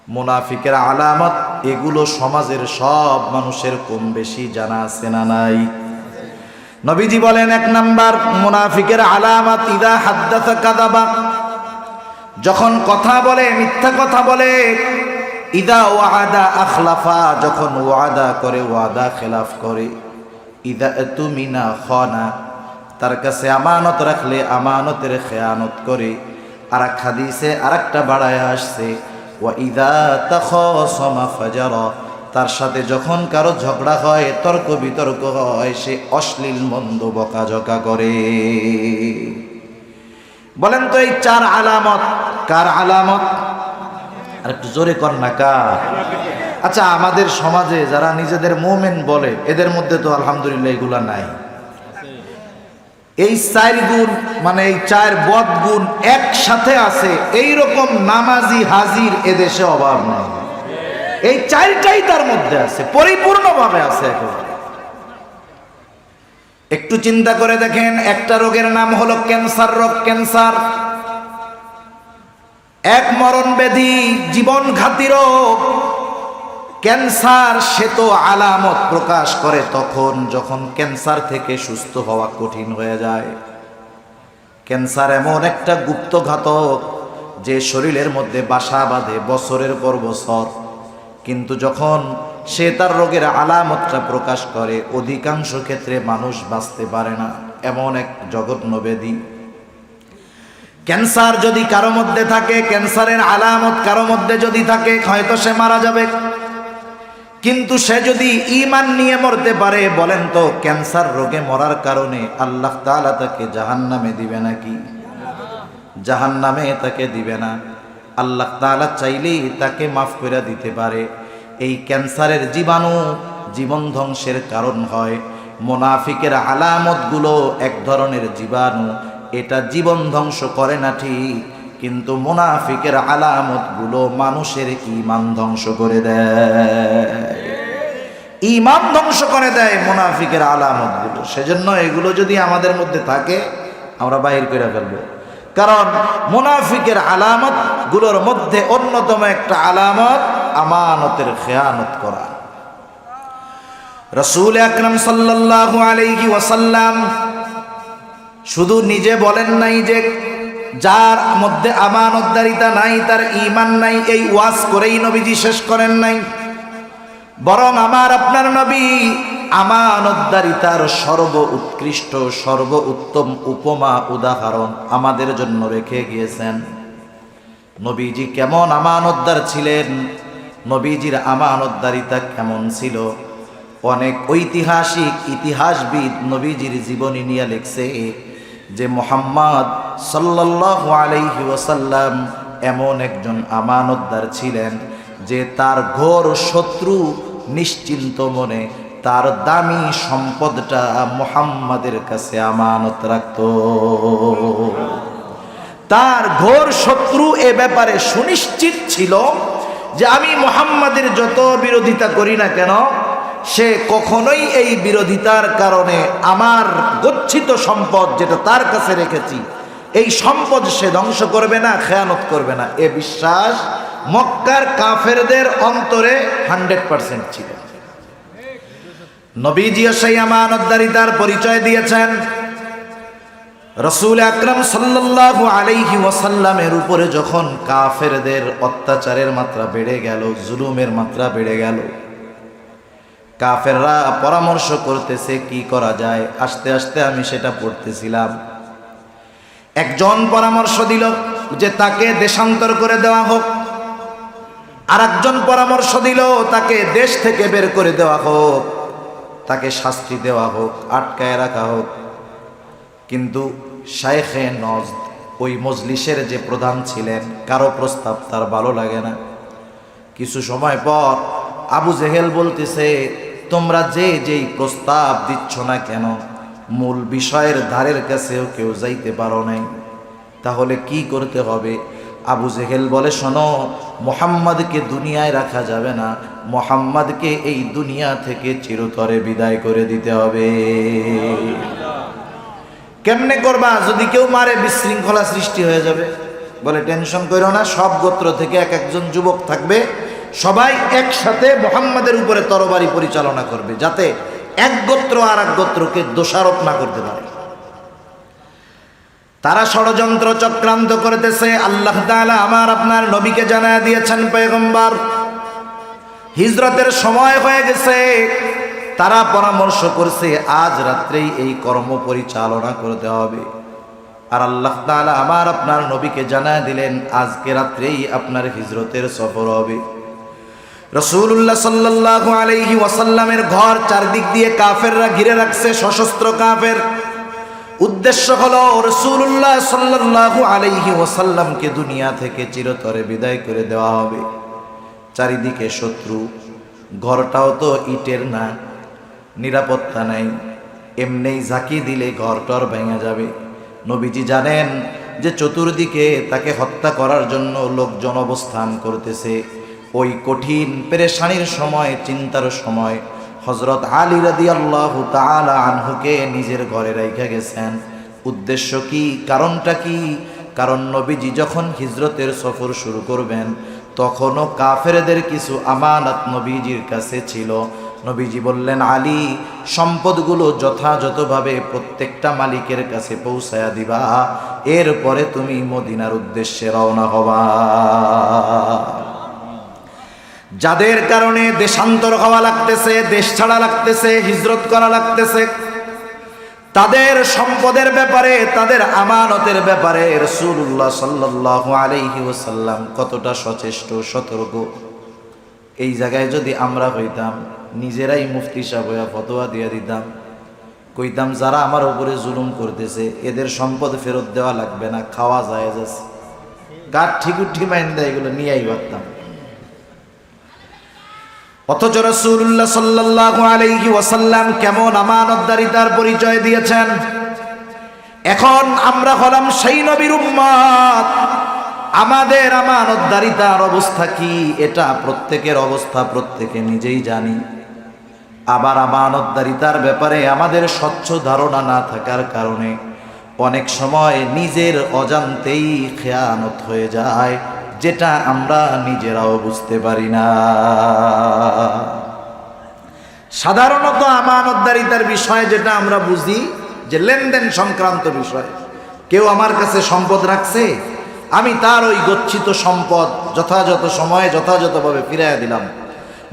মুনাফিকের আলামত এগুলো সমাজের সব মানুষের কম বেশি জানা আছে না নাই? নবীজি বলেন, 1 নাম্বার মুনাফিকের আলামত ইদা হাদ্দাসা কাযাবা, যখন কথা বলে মিথ্যা কথা বলে, ইদা ওয়াদা আখলাফা, যখন ওয়াদা করে ওয়াদা খেলাফ করে, ইদা তুমিনা খানা, তার কাছে আমানত রাখলে আমানতের খেয়ানত করে। আর এক হাদিসে আরেকটা বাড়ায় আসছে, ওয়া ইদা তাখাসামা ফাজারা, তার সাথে যখন কারো ঝগড়া হয়, তর্ক বিতর্ক হয়, সে অশ্লীল মন্দ বকাঝকা করে। বলেন তো এই 4 আলামত কার আলামত? আর একটু জোরে কর না, কার? আচ্ছা, আমাদের সমাজে যারা নিজেদের মুমিন বলে, এদের মধ্যে তো আলহামদুলিল্লাহ এগুলা নাই। এই 4 গুণ, মানে এই 4 বদ গুণ একসাথে আছে, এইরকম নামাজি হাজির এদেশে অভাব নাই। এই 4টাই তার মধ্যে আছে, পরিপূর্ণভাবে আছে একেবারে। একটু চিন্তা করে দেখেন, একটা রোগের নাম হলো ক্যান্সার রোগ। ক্যান্সার এক মরণ ব্যাধি, জীবনঘাতী রোগ। ক্যান্সার সে তো আলামত প্রকাশ করে তখন যখন ক্যান্সার থেকে সুস্থ হওয়া কঠিন হয়ে যায়। ক্যান্সার এমন একটা গুপ্ত ঘাতক যে শরীরের মধ্যে বাসা বাঁধে বছরের পর বছর, কিন্তু যখন সে তার রোগের আলামতটা প্রকাশ করে, অধিকাংশ ক্ষেত্রে মানুষ বাঁচতে পারে না। এমন এক জঘন্য ব্যাধি। ক্যান্সার যদি কারো মধ্যে থাকে, ক্যান্সারের আলামত কারো মধ্যে যদি থাকে, হয়তো সে মারা যাবে। কিন্তু সে যদি ঈমান নিয়ে মরতে পারে, বলেন তো ক্যান্সার রোগে মরার কারণে আল্লাহ তাআলা তাকে জাহান্নামে দিবে নাকি? জাহান্নামে তাকে দিবে না। আল্লাহ তাআলা চাইলেই তাকে মাফ করে দিতে পারে। এই ক্যান্সারের জীবাণু জীবন ধ্বংসের কারণ হয়। মুনাফিকের আলামতগুলো এক ধরনের জীবাণু, এটা জীবন ধ্বংস করে না ঠিক, কিন্তু মুনাফিকের আলামতগুলো মানুষের ঈমান ধ্বংস করে দেয়। ঈমান ধ্বংস করে দেয় মুনাফিকের আলামতগুলো। সেজন্য এগুলো যদি আমাদের মধ্যে থাকে, আমরা বাহির করে ফেলবো। কারণ মুনাফিকের আলামতগুলোর মধ্যে অন্যতম একটা আলামত আমানতের খেয়ানত করা। রাসূল আকরাম সাল্লাল্লাহু আলাইহি ওয়াসাল্লাম শুধু নিজে বলেন নাই যে যার মধ্যে আমানতদারিতা নাই তার ঈমান নাই, এই ওয়াজ করেই নবীজি শেষ করেন নাই। বরং আমার আপনার নবী আমানতদারিতার সর্ব উৎকৃষ্ট সর্ব উত্তম উপমা উদাহরণ আমাদের জন্য রেখে গিয়েছেন। নবীজি কেমন আমানতদার ছিলেন, নবীজির আমানতদারিতা কেমন ছিল, অনেক ঐতিহাসিক ইতিহাসবিদ নবীজির জীবনী নিয়ে লিখছে যে মুহাম্মদ সাল্লাল্লাহু আলাইহি ওয়াসাল্লাম এমন একজন আমানতদার ছিলেন যে তার ঘোর শত্রু নিশ্চিন্ত মনে তার দামি সম্পদটা মুহাম্মাদের কাছে আমানত রাখত। তার ঘোর শত্রু এ ব্যাপারে সুনিশ্চিত ছিল যে আমি মুহাম্মাদের যত বিরোধিতা করি না কেন, সে কখনোই এই বিরোধিতার কারণে আমার গচ্ছিত সম্পদ যেটা তার কাছে রেখেছি, এই সম্পদ সে ধ্বংস করবে না, খেয়ানত করবে না। এ বিশ্বাস মক্কার কাফেরদের অন্তরে 100% ছিল। নবীজি সেই আমানতদারিতার পরিচয় দিয়েছেন। রাসূল আকরাম সাল্লাল্লাহু আলাইহি ওয়াসাল্লামের উপরে যখন কাফেরদের অত্যাচারের মাত্রা বেড়ে গেল, জুলুমের মাত্রা বেড়ে গেল, কাফেররা পরামর্শ করতেছে কি করা যায়। আস্তে আস্তে আমি সেটা পড়তেছিলাম। একজন পরামর্শ দিল যে তাকে দেশান্তর করে দেওয়া হোক, আর একজন পরামর্শ দিল তাকে দেশ থেকে বের করে দেওয়া হোক, তাকে শাস্তি দেওয়া হোক, আটকায় রাখা হোক। কিন্তু শাইখে নজদ, ওই মজলিসের যে প্রধান ছিলেন, কারো প্রস্তাব তার ভালো লাগে না। কিছু সময় পর আবু জেহেল বলতেছে, তোমরা যেই প্রস্তাব দিচ্ছ না কেন, মূল বিষয়ের ধারের কাছেও কেউ যাইতে পারো নাই, তাহলে কি করতে হবে? আবু জেহেল বলে, শোনো, মুহাম্মাদকে দুনিয়ায় রাখা যাবে না, মুহাম্মাদকে এই দুনিয়া থেকে চিরতরে বিদায় করে দিতে হবে। কেমনে করবা? যদি কেউ মারে বিশৃঙ্খলা সৃষ্টি হয়ে যাবে। বলে টেনশন করো না, সব গোত্র থেকে এক একজন যুবক থাকবে, সবাই একসাথে মুহাম্মাদের উপরে তরবারি পরিচালনা করবে, যাতে এক গোত্র আর এক গোত্রকে দোষারোপ না করতে পারে। তারা ষড়যন্ত্র চক্রান্ত করতেছে। আল্লাহ তাআলা আমার আপনার নবীকে জানায় দিয়েছেন, পয়গম্বর হিজরতের সময় হয়ে গেছে। তারা পরামর্শ করছে আজ রাত্রেই এই কর্ম পরিচালনা করতে হবে। আর আল্লাহ তাআলা আমার আপনার নবীকে জানায় দিলেন আজকে রাত্রেই আপনার হিজরতের সফর হবে। রাসূলুল্লাহ সাল্লাল্লাহু আলাইহি ওয়াসাল্লামের ঘর চারদিক দিয়ে কাফেররা ঘিরে রাখছে, সশস্ত্র কাফের। উদ্দেশ্য হলো রাসূলুল্লাহ সাল্লাল্লাহু আলাইহি ওয়াসাল্লামকে দুনিয়া থেকে চিরতরে বিদায় করে দেওয়া হবে। চারিদিকে শত্রু, ঘরটাও তো ইটের না, নিরাপত্তা নাই, এমনিই ঝাঁকি দিলে ঘরটর ভেঙে যাবে। নবীজি জানেন যে চতুর্দিকে তাকে হত্যা করার জন্য লোকজন অবস্থান করতেছে। ওই কঠিন পেরেশানির সময়, চিন্তার সময় হযরত আলী রাদিয়াল্লাহু তাআলা আনহুকে নিজের ঘরে রাইখা গেছেন। উদ্দেশ্য কি, কারণটা কি? কারণ নবীজি যখন হিজরতের সফর শুরু করবেন তখনও কাফেরদের কিছু আমানত নবীজির কাছে ছিল। নবীজি বললেন, আলী, সম্পদগুলো যথাযথভাবে প্রত্যেকটা মালিকের কাছে পৌঁছায়া দিবা, এরপরে তুমি মদিনার উদ্দেশ্যে রওনা হবা। যাদের কারণে দেশান্তর হওয়া লাগতেছে, দেশ ছাড়া লাগতেছে, হিজরত করা লাগতেছে, তাদের সম্পদের ব্যাপারে, তাদের আমানতের ব্যাপারে রাসূলুল্লাহ সাল্লাল্লাহু আলাইহি ওয়াসাল্লাম কতটা সচেষ্ট, সতর্ক। এই জায়গায় যদি আমরা হইতাম, নিজেরাই মুফতি সাহেব হইয়া ফতোয়া দিয়ে দিতাম, কইতাম যারা আমার উপরে জুলুম করতেছে এদের সম্পদ ফেরত দেওয়া লাগবে না, খাওয়া জায়েজ আছে, গাছ ঠিকুঠি মাইন্দা এগুলো নিয়েই পারতাম। অথচ রাসূলুল্লাহ সাল্লাল্লাহু আলাইহি ওয়াসাল্লাম কেমন আমানতদারিতার পরিচয় দিয়েছেন। এখন আমরা হলাম সেই নবীর উম্মত, আমাদের আমানতদারিতার অবস্থা কি এটা প্রত্যেকের অবস্থা প্রত্যেকে নিজেই জানি। আবার আমানতদারিতার ব্যাপারে আমাদের স্বচ্ছ ধারণা না থাকার কারণে অনেক সময় নিজের অজান্তেই খেয়ানত হয়ে যায়, যেটা আমরা নিজেরাও বুঝতে পারি না। সাধারণত আমানতদারিতার বিষয় যেটা আমরা বুঝি যে লেনদেন সংক্রান্ত বিষয়। কেউ আমার কাছে সম্পদ রাখছে, আমি তার ওই গচ্ছিত সম্পদ যথাযথ সময়ে যথাযথভাবে ফিরাইয়া দিলাম,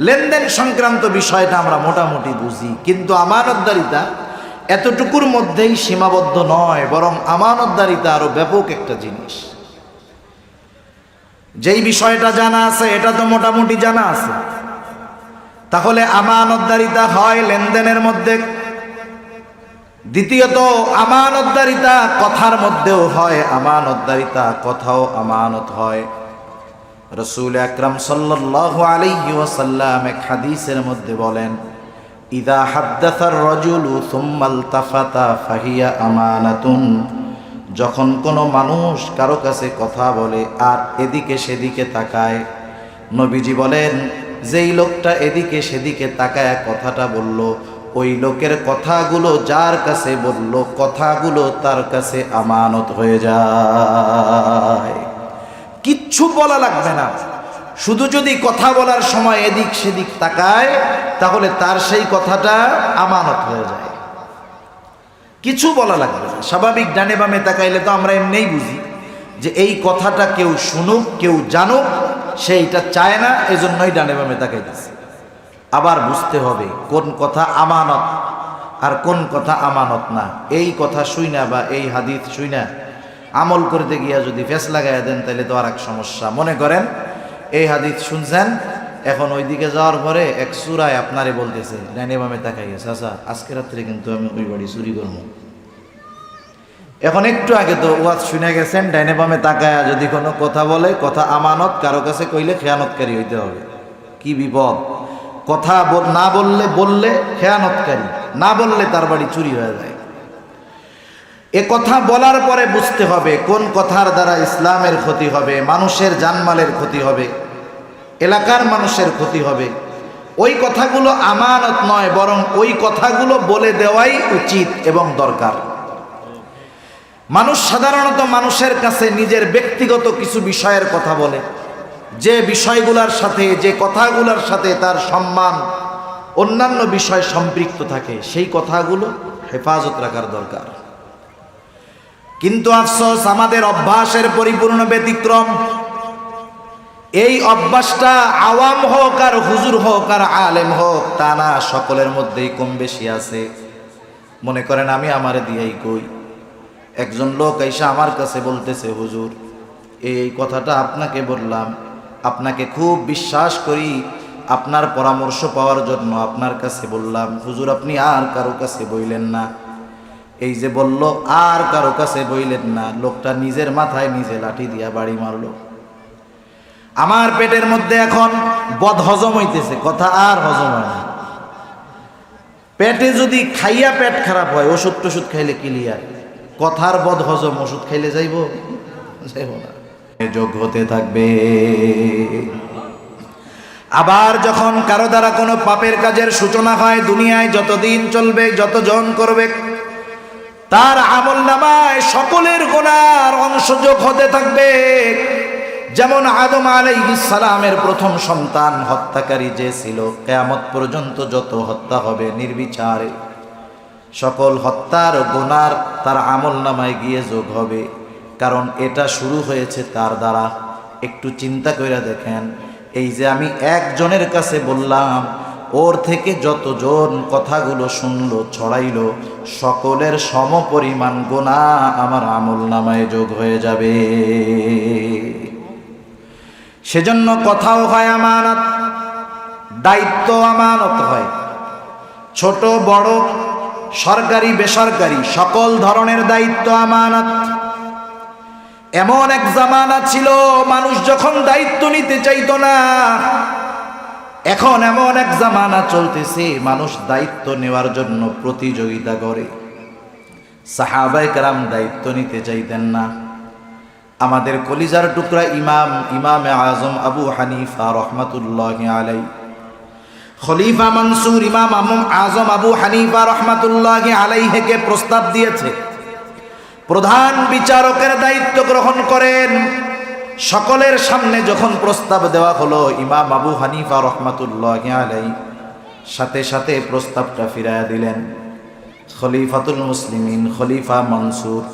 লেনদেন সংক্রান্ত বিষয়টা আমরা মোটামুটি বুঝি। কিন্তু আমানতদারিতা এতটুকুর মধ্যেই সীমাবদ্ধ নয়, বরং আমানতদারিতা আরো ব্যাপক একটা জিনিস। যেই বিষয়টা জানা আছে এটা তো মোটামুটি জানা আছে, তাহলে আমানতদারিতা হয় লেনদেনের মধ্যে। দ্বিতীয়ত আমানতদারিতা কথার মধ্যেও হয়, আমানতদারিতা কথাও আমানত হয়। রাসূল আকরাম সাল্লাল্লাহু আলাইহি ওয়াসাল্লাম এক হাদিসের মধ্যে বলেন, ইযা হাদ্দাসার রাজুলু সুম্মা ইলতাফাতা ফাহিয়া আমানাতুন। যখন কোনো মানুষ কারো কাছে কথা বলে আর এদিকে সেদিকে তাকায়, নবীজি বলেন যেই লোকটা এদিকে সেদিকে তাকায় কথাটা বলল, ওই লোকের কথাগুলো যার কাছে বলল, কথাগুলো তার কাছে আমানত হয়ে যায়। কিচ্ছু বলা লাগবে না, শুধু যদি কথা বলার সময় এদিক সেদিক তাকায় তাহলে তার সেই কথাটা আমানত হয়ে যায়। কিছু বলা লাগবে না, স্বাভাবিক ডানে বামে তাকাইলে তো আমরা এমনিই বুঝি যে এই কথাটা কেউ শুনুক, কেউ জানুক, সেইটা চায় না, এজন্যই ডানে বামে তাকাইতেছে। আবার বুঝতে হবে কোন কথা আমানত আর কোন কথা আমানত না। এই কথা শুই না বা এই হাদিস শুই না আমল করতে গিয়া যদি ফেস লাগাইয়া দেন তাহলে তো আর এক সমস্যা। মনে করেন এই হাদিস শুনছেন, এখন ওইদিকে যাওয়ার পরে এক চুরায় আপনারে বলতেছে ডানে বামে তাকাইয়া, চাচা আজকে রাত্রে কিন্তু আমি ওই বাড়ি চুরি করবো। এখন একটু আগে তো ওয়াজ শুনে গেছেন, ডাইনে বামে তাকায়া যদি কোনো কথা বলে, কথা আমানত, কারো কাছে কইলে খেয়ানতকারী হইতে হবে। কি বিপদ! কথা না বললে খেয়ানতকারী, না বললে তার বাড়ি চুরি হয়ে যায়। এ কথা বলার পরে বুঝতে হবে কোন কথার দ্বারা ইসলামের ক্ষতি হবে, মানুষের জানমালের ক্ষতি হবে, এলাকার মানুষের ক্ষতি হবে। ওই কথাগুলো আমানত নয়, বরং ওই কথাগুলো বলে দেওয়াই উচিত এবং দরকার। মানুষ সাধারণত মানুষের কাছে নিজের ব্যক্তিগত কিছু বিষয়ের কথা বলে, যে বিষয়গুলোর সাথে, যে কথাগুলোর সাথে তার সম্মান অন্যান্য বিষয় সম্পৃক্ত থাকে, সেই কথাগুলো হেফাজত রাখার দরকার। কিন্তু আফসোস, আমাদের অভ্যাসের পরিপূর্ণ ব্যতিক্রম। এই অভ্যাসটা আওয়াম হোক আর হুজুর হোক আর আলেম হোক তা না, সকলের মধ্যেই কম বেশি আছে। মনে করেন আমি আমারে দিয়েই কই, একজন লোক এসে আমার কাছে বলতেছে, হুজুর এই কথাটা আপনাকে বললাম, আপনাকে খুব বিশ্বাস করি, আপনার পরামর্শ পাওয়ার জন্য আপনার কাছে বললাম, হুজুর আপনি আর কারো কাছে বইলেন না। এই যে বলল আর কারো কাছে বইলেন না, লোকটা নিজের মাথায় নিজে লাঠি দিয়া বাড়ি মারলো। আমার পেটের মধ্যে এখন বদ হজম হইতেছে, কথা আর হজম হয় না। পেটে যদি খাইয়া পেট খারাপ হয়, ওষুধ টষুধ খাইলে ক্লিয়ার, কথার বদ হজম, ওষুধ খাইলে যাইব না, যোগ হতে থাকবে। আবার যখন কারো দ্বারা কোনো পাপের কাজের সূচনা হয়, দুনিয়ায় যতদিন চলবে, যতজন করবে, তার আমলনামায় সকলের গুনার অংশ যোগ হতে থাকবে। যেমন আদম আলাইহিস সালামের প্রথম সন্তান হত্যাকারী যে ছিল, কিয়ামত পর্যন্ত যত হত্যা হবে নির্বিচারে, সকল হত্যার গুনার তার আমলনামায় গিয়ে যোগ হবে। কারণ এটা শুরু হয়েছে তার দ্বারা। একটু চিন্তা করে দেখেন, এই যে আমি একজনের কাছে বললাম, ওর থেকে যতজন কথাগুলো শুনলো, ছড়াইলো, সকলের সমপরিমাণ গুনাহ আমার আমলনামায় যোগ হয়ে যাবে। সেজন্য কথাও হয় আমানত, দায়িত্ব আমানত হয়। ছোট বড়, সরকারি বেসরকারি, সকল ধরনের দায়িত্ব আমানত। এমন এক জামানা ছিল মানুষ যখন দায়িত্ব নিতে চাইতো না। এখন এমন এক জামানা চলতেছে মানুষ দায়িত্ব নেওয়ার জন্য প্রতিযোগিতা করে। সাহাবায়ে কেরাম দায়িত্ব নিতে চাইতেন না। আমাদের কলিজার টুকরা ইমামে আজম আবু হানিফা রহমাতুল্লাহি আলাইহি, খলিফা মনসুর ইমাম আজম আবু হানিফা রহমাতুল্লাহি আলাইহিকে প্রস্তাব দিয়েছে, প্রধান বিচারকের দায়িত্ব গ্রহণ করেন। সকলের সামনে যখন প্রস্তাব দেওয়া হলো, ইমাম আবু হানিফা রহমাতুল্লাহি আলাইহি সাথে সাথে প্রস্তাবটা ফিরাইয়া দিলেন। খলিফাতুল মুসলিমিন খলিফা মনসুর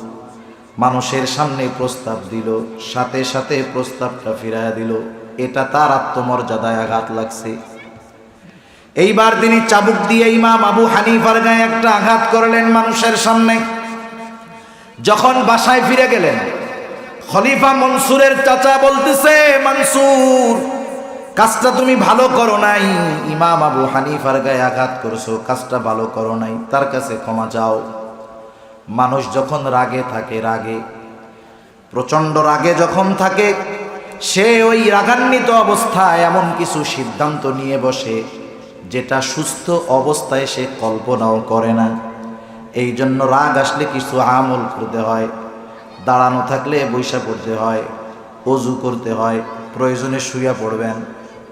মানুষের সামনে প্রস্তাব দিল, সাথে সাথে প্রস্তাবটা ফিরাইয়া দিল। এটা তার আত্মমর্যাদায় আঘাত লাগছে। এইবার তিনি চাবুক দিয়ে ইমাম আবু হানিফার গায়ে একটা আঘাত করলেন মানুষের সামনে। যখন বাসায় ফিরে গেলেন, খলিফা মনসুরের চাচা বলতেছে, মনসুর কাজটা তুমি ভালো করো নাই, ইমাম আবু হানিফার গায়ে আঘাত করছো, কাজটা ভালো করো নাই, তার কাছে ক্ষমা চাও। মানুষ যখন রাগে থাকে, রাগে প্রচন্ড রাগে যখন থাকে, সে ওই রাগান্বিত অবস্থায় এমন কিছু সিদ্ধান্ত নিয়ে বসে যেটা সুস্থ অবস্থায় সে কল্পনাও করে না। এই জন্য রাগ আসলে কিছু আমল করতে হয়, দাঁড়ানো থাকলে বৈশা পড়তে হয়, ওযু করতে হয়, প্রয়োজনে শুইয়া পড়বেন,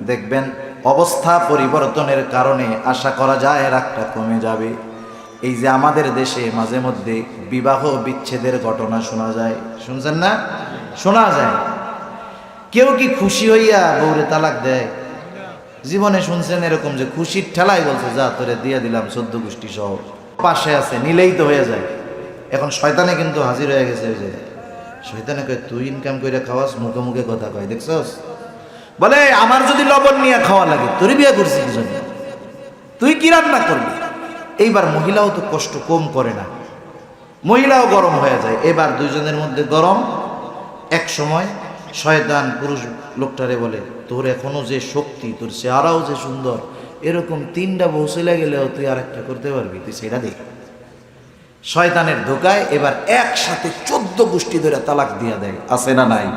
দেখবেন অবস্থা পরিবর্তনের কারণে আশা করা যায় রাগটা কমে যাবে। এই যে আমাদের দেশে মাঝে মধ্যে বিবাহ বিচ্ছেদের ঘটনা শোনা যায়, শুনছেন না? শোনা যায়। কেউ কি খুশি হইয়া বউরে তালাক দেয়? জীবনে শুনছেন এরকম যে খুশির ঠেলায় বলছে, যা তোরে দিয়ে দিলাম 14 গোষ্ঠী সহ, পাশে আছে, নিলেই তো হয়ে যায়। এখন শয়তানে কিন্তু হাজির হয়ে গেছে। ওই যে শয়তানে কয়, তুই ইনকাম করে খাওয়াস, মুখে মুখে কথা কয়, দেখছস? বলে আমার যদি লবণ নিয়ে খাওয়া লাগে, তোর বিয়ে করছি কি জন্য? তুই কি রান্না করবি? এইবার মহিলাও তো কষ্ট কম করে না, মহিলাও গরম হয়ে যায়। এবার দুইজনের মধ্যে গরম। এক সময় শয়তান পুরুষ লোকটারে বলে, তোর এখনো যে শক্তি, তোর চেহারাও যে সুন্দর, এরকম 3টা বউ চলে গেলেও তুই আর একটা করতে পারবি, তুই সেটা দেখ। শয়তানের ধোকায় এবার একসাথে 14 গোষ্ঠী ধরে তালাক দিয়া দেয়, আছে না নাই?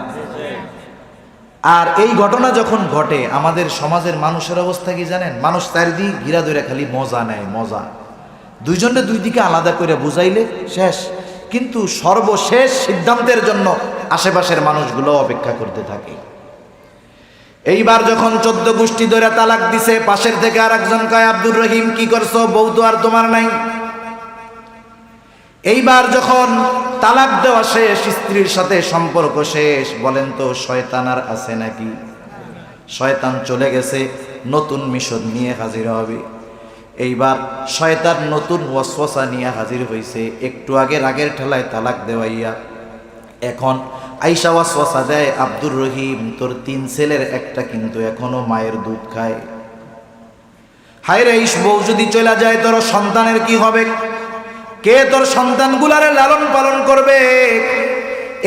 আর এই ঘটনা যখন ঘটে, আমাদের সমাজের মানুষের অবস্থা কি জানেন? মানুষ চারিদিক ঘিরা ধরে খালি মজা নেয়, মজা। দুইজনে দুই দিকে আলাদা করে বুঝাইলে শেষ, কিন্তু সর্বশেষ সিদ্ধান্তের জন্য আশেপাশের মানুষগুলো অপেক্ষা করতে থাকে। এইবার যখন 14 গোষ্ঠী ধরে তালাক দিছে, পাশের থেকে আর একজন কয়, আব্দুর রহিম কি করছো? বউ তো আর তোমার নাই। এইবার যখন তালাক দেওয়া শেষ, স্ত্রীর সাথে সম্পর্ক শেষ, বলেন তো শয়তান আর আছে নাকি? শয়তান চলে গেছে, নতুন মিশন নিয়ে হাজির হবে। এইবার শয়তান নতুন ওয়াসওয়াসা নিয়ে হাজির হয়েছে। একটু আগে রাগের ঠেলায় তালাক দেওয়াইয়া এখন আইসা ওয়াসওয়াসা দেয়, আব্দুর রহিম তোর 3 ছেলের একটা কিন্তু এখনো মায়ের দুধ খায়। হায় রে, এই বউ যদি চলে যায় তোর সন্তানের কি হবে? কে তোর সন্তানগুলারে লালন পালন করবে?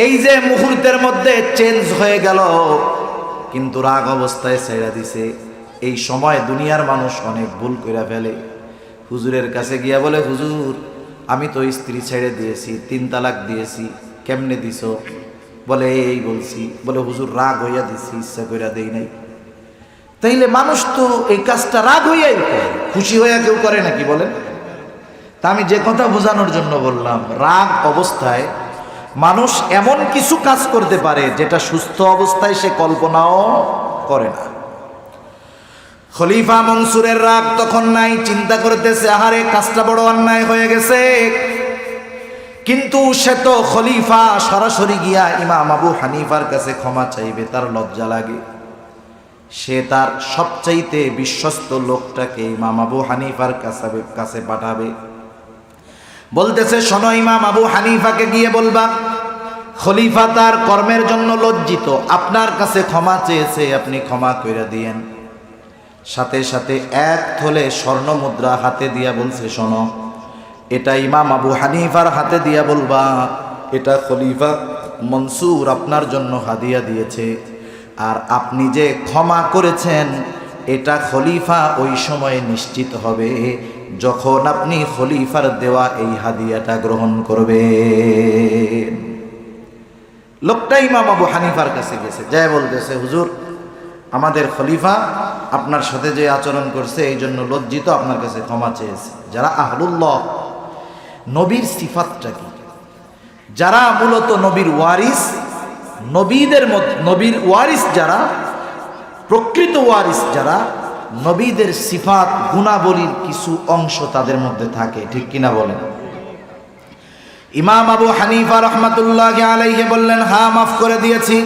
এই যে মুহূর্তের মধ্যে চেঞ্জ হয়ে গেল, কিন্তু রাগ অবস্থায় ছেড়ে দিছে। এই সময় দুনিয়ার মানুষ অনেক ভুল করে ফেলে। হুজুরের কাছে গিয়া বলে, হুজুর আমি তো স্ত্রী ছেড়ে দিয়েছি, 3 তালাক দিয়েছি। কেমনে দিছ? বলে এই বলছি। বলে হুজুর রাগ হইয়া দিছি, ইচ্ছা কইরা দেই নাই। তাইলে মানুষ তো এই কাজটা রাগ হইয়াই করে, খুশি হইয়া কেউ করে নাকি বলেন? তা আমি যে কথা বোঝানোর জন্য বললাম, রাগ অবস্থায় মানুষ এমন কিছু কাজ করতে পারে যেটা সুস্থ অবস্থায় সে কল্পনাও করে না। খলিফা মনসুরের রাগ তখন নাই, চিন্তা করতেছে আহারে কাজটা বড় অন্যায় হয়ে গেছে। কিন্তু সে তো খলিফা, সরাসরি গিয়া ইমাম আবু হানিফার কাছে ক্ষমা চাইবে, তার লজ্জা লাগে। সে তার সবচাইতে বিশ্বস্ত লোকটাকে ইমাম আবু হানিফার কাছে পাঠাবে। বলতেছে শোনো, ইমাম আবু হানিফাকে গিয়ে বলবা খলিফা তার কর্মের জন্য লজ্জিত, আপনার কাছে ক্ষমা চেয়েছে, আপনি ক্ষমা করে দিয়েন। সাথে সাথে 1 থলে স্বর্ণ মুদ্রা হাতে দিয়া বলছে শোনো, এটা ইমাম আবু হানিফার হাতে দিয়া বলবা এটা খলিফা মনসুর আপনার জন্য হাদিয়া দিয়েছে, আর আপনি যে ক্ষমা করেছেন এটা খলিফা ওই সময়ে নিশ্চিত হবে যখন আপনি খলিফার দেওয়া এই হাদিয়াটা গ্রহণ করবেন। লোকটা ইমাম আবু হানিফার কাছে গেছে, যাই বলতেছে হুজুর আমাদের খলিফা আপনার সাথে যে আচরণ করছে এই জন্য লজ্জিত, আপনার কাছে ক্ষমা চেয়েছে। যারা আহলুল্লাহ, নবীর সিফাতটা কি? যারা মূলত নবীর ওয়ারিস, নবীর ওয়ারিস যারা, প্রকৃত ওয়ারিস যারা, নবীদের সিফাত গুণাবলীর কিছু অংশ তাদের মধ্যে থাকে, ঠিক কিনা বলেন? ইমাম আবু হানিফা রহমাতুল্লাহ আলাইহি বললেন হ্যাঁ মাফ করে দিয়েছি।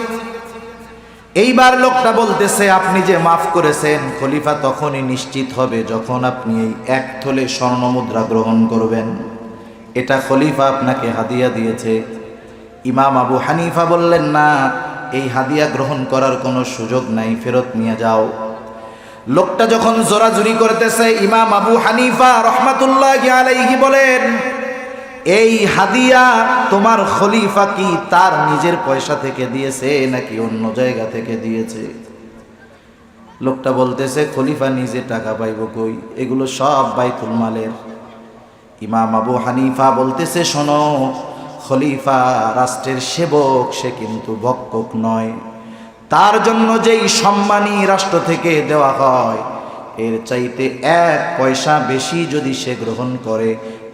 এইবার লোকটা বলতেছে আপনি যে মাফ করেছেন খলিফা তখনই নিশ্চিত হবে যখন আপনি এই 1 থলে স্বর্ণ মুদ্রা গ্রহণ করবেন, এটা খলিফা আপনাকে হাদিয়া দিয়েছে। ইমাম আবু হানিফা বললেন না, এই হাদিয়া গ্রহণ করার কোনো সুযোগ নাই, ফেরত নিয়ে যাও। লোকটা যখন জোরাজুরি করতেছে, ইমাম আবু হানিফা রহমাতুল্লাহ আলাইহি বলেন এই হাদিয়া তোমার খলিফা কি তার নিজের পয়সা থেকে দিয়েছে নাকি অন্য জায়গা থেকে দিয়েছে? লোকটা বলতেছে খলিফা নিজে টাকা পাইব কই, এগুলো সব বাইতুল মালের। ইমাম আবু হানিফা বলতেছে শোনো, খলিফা রাষ্ট্রের সেবক, সে কিন্তু ভক্ষক নয়। তার জন্য যেই সম্মানী রাষ্ট্র থেকে দেওয়া হয় এর চাইতে 1 পয়সা বেশি যদি সে গ্রহণ করে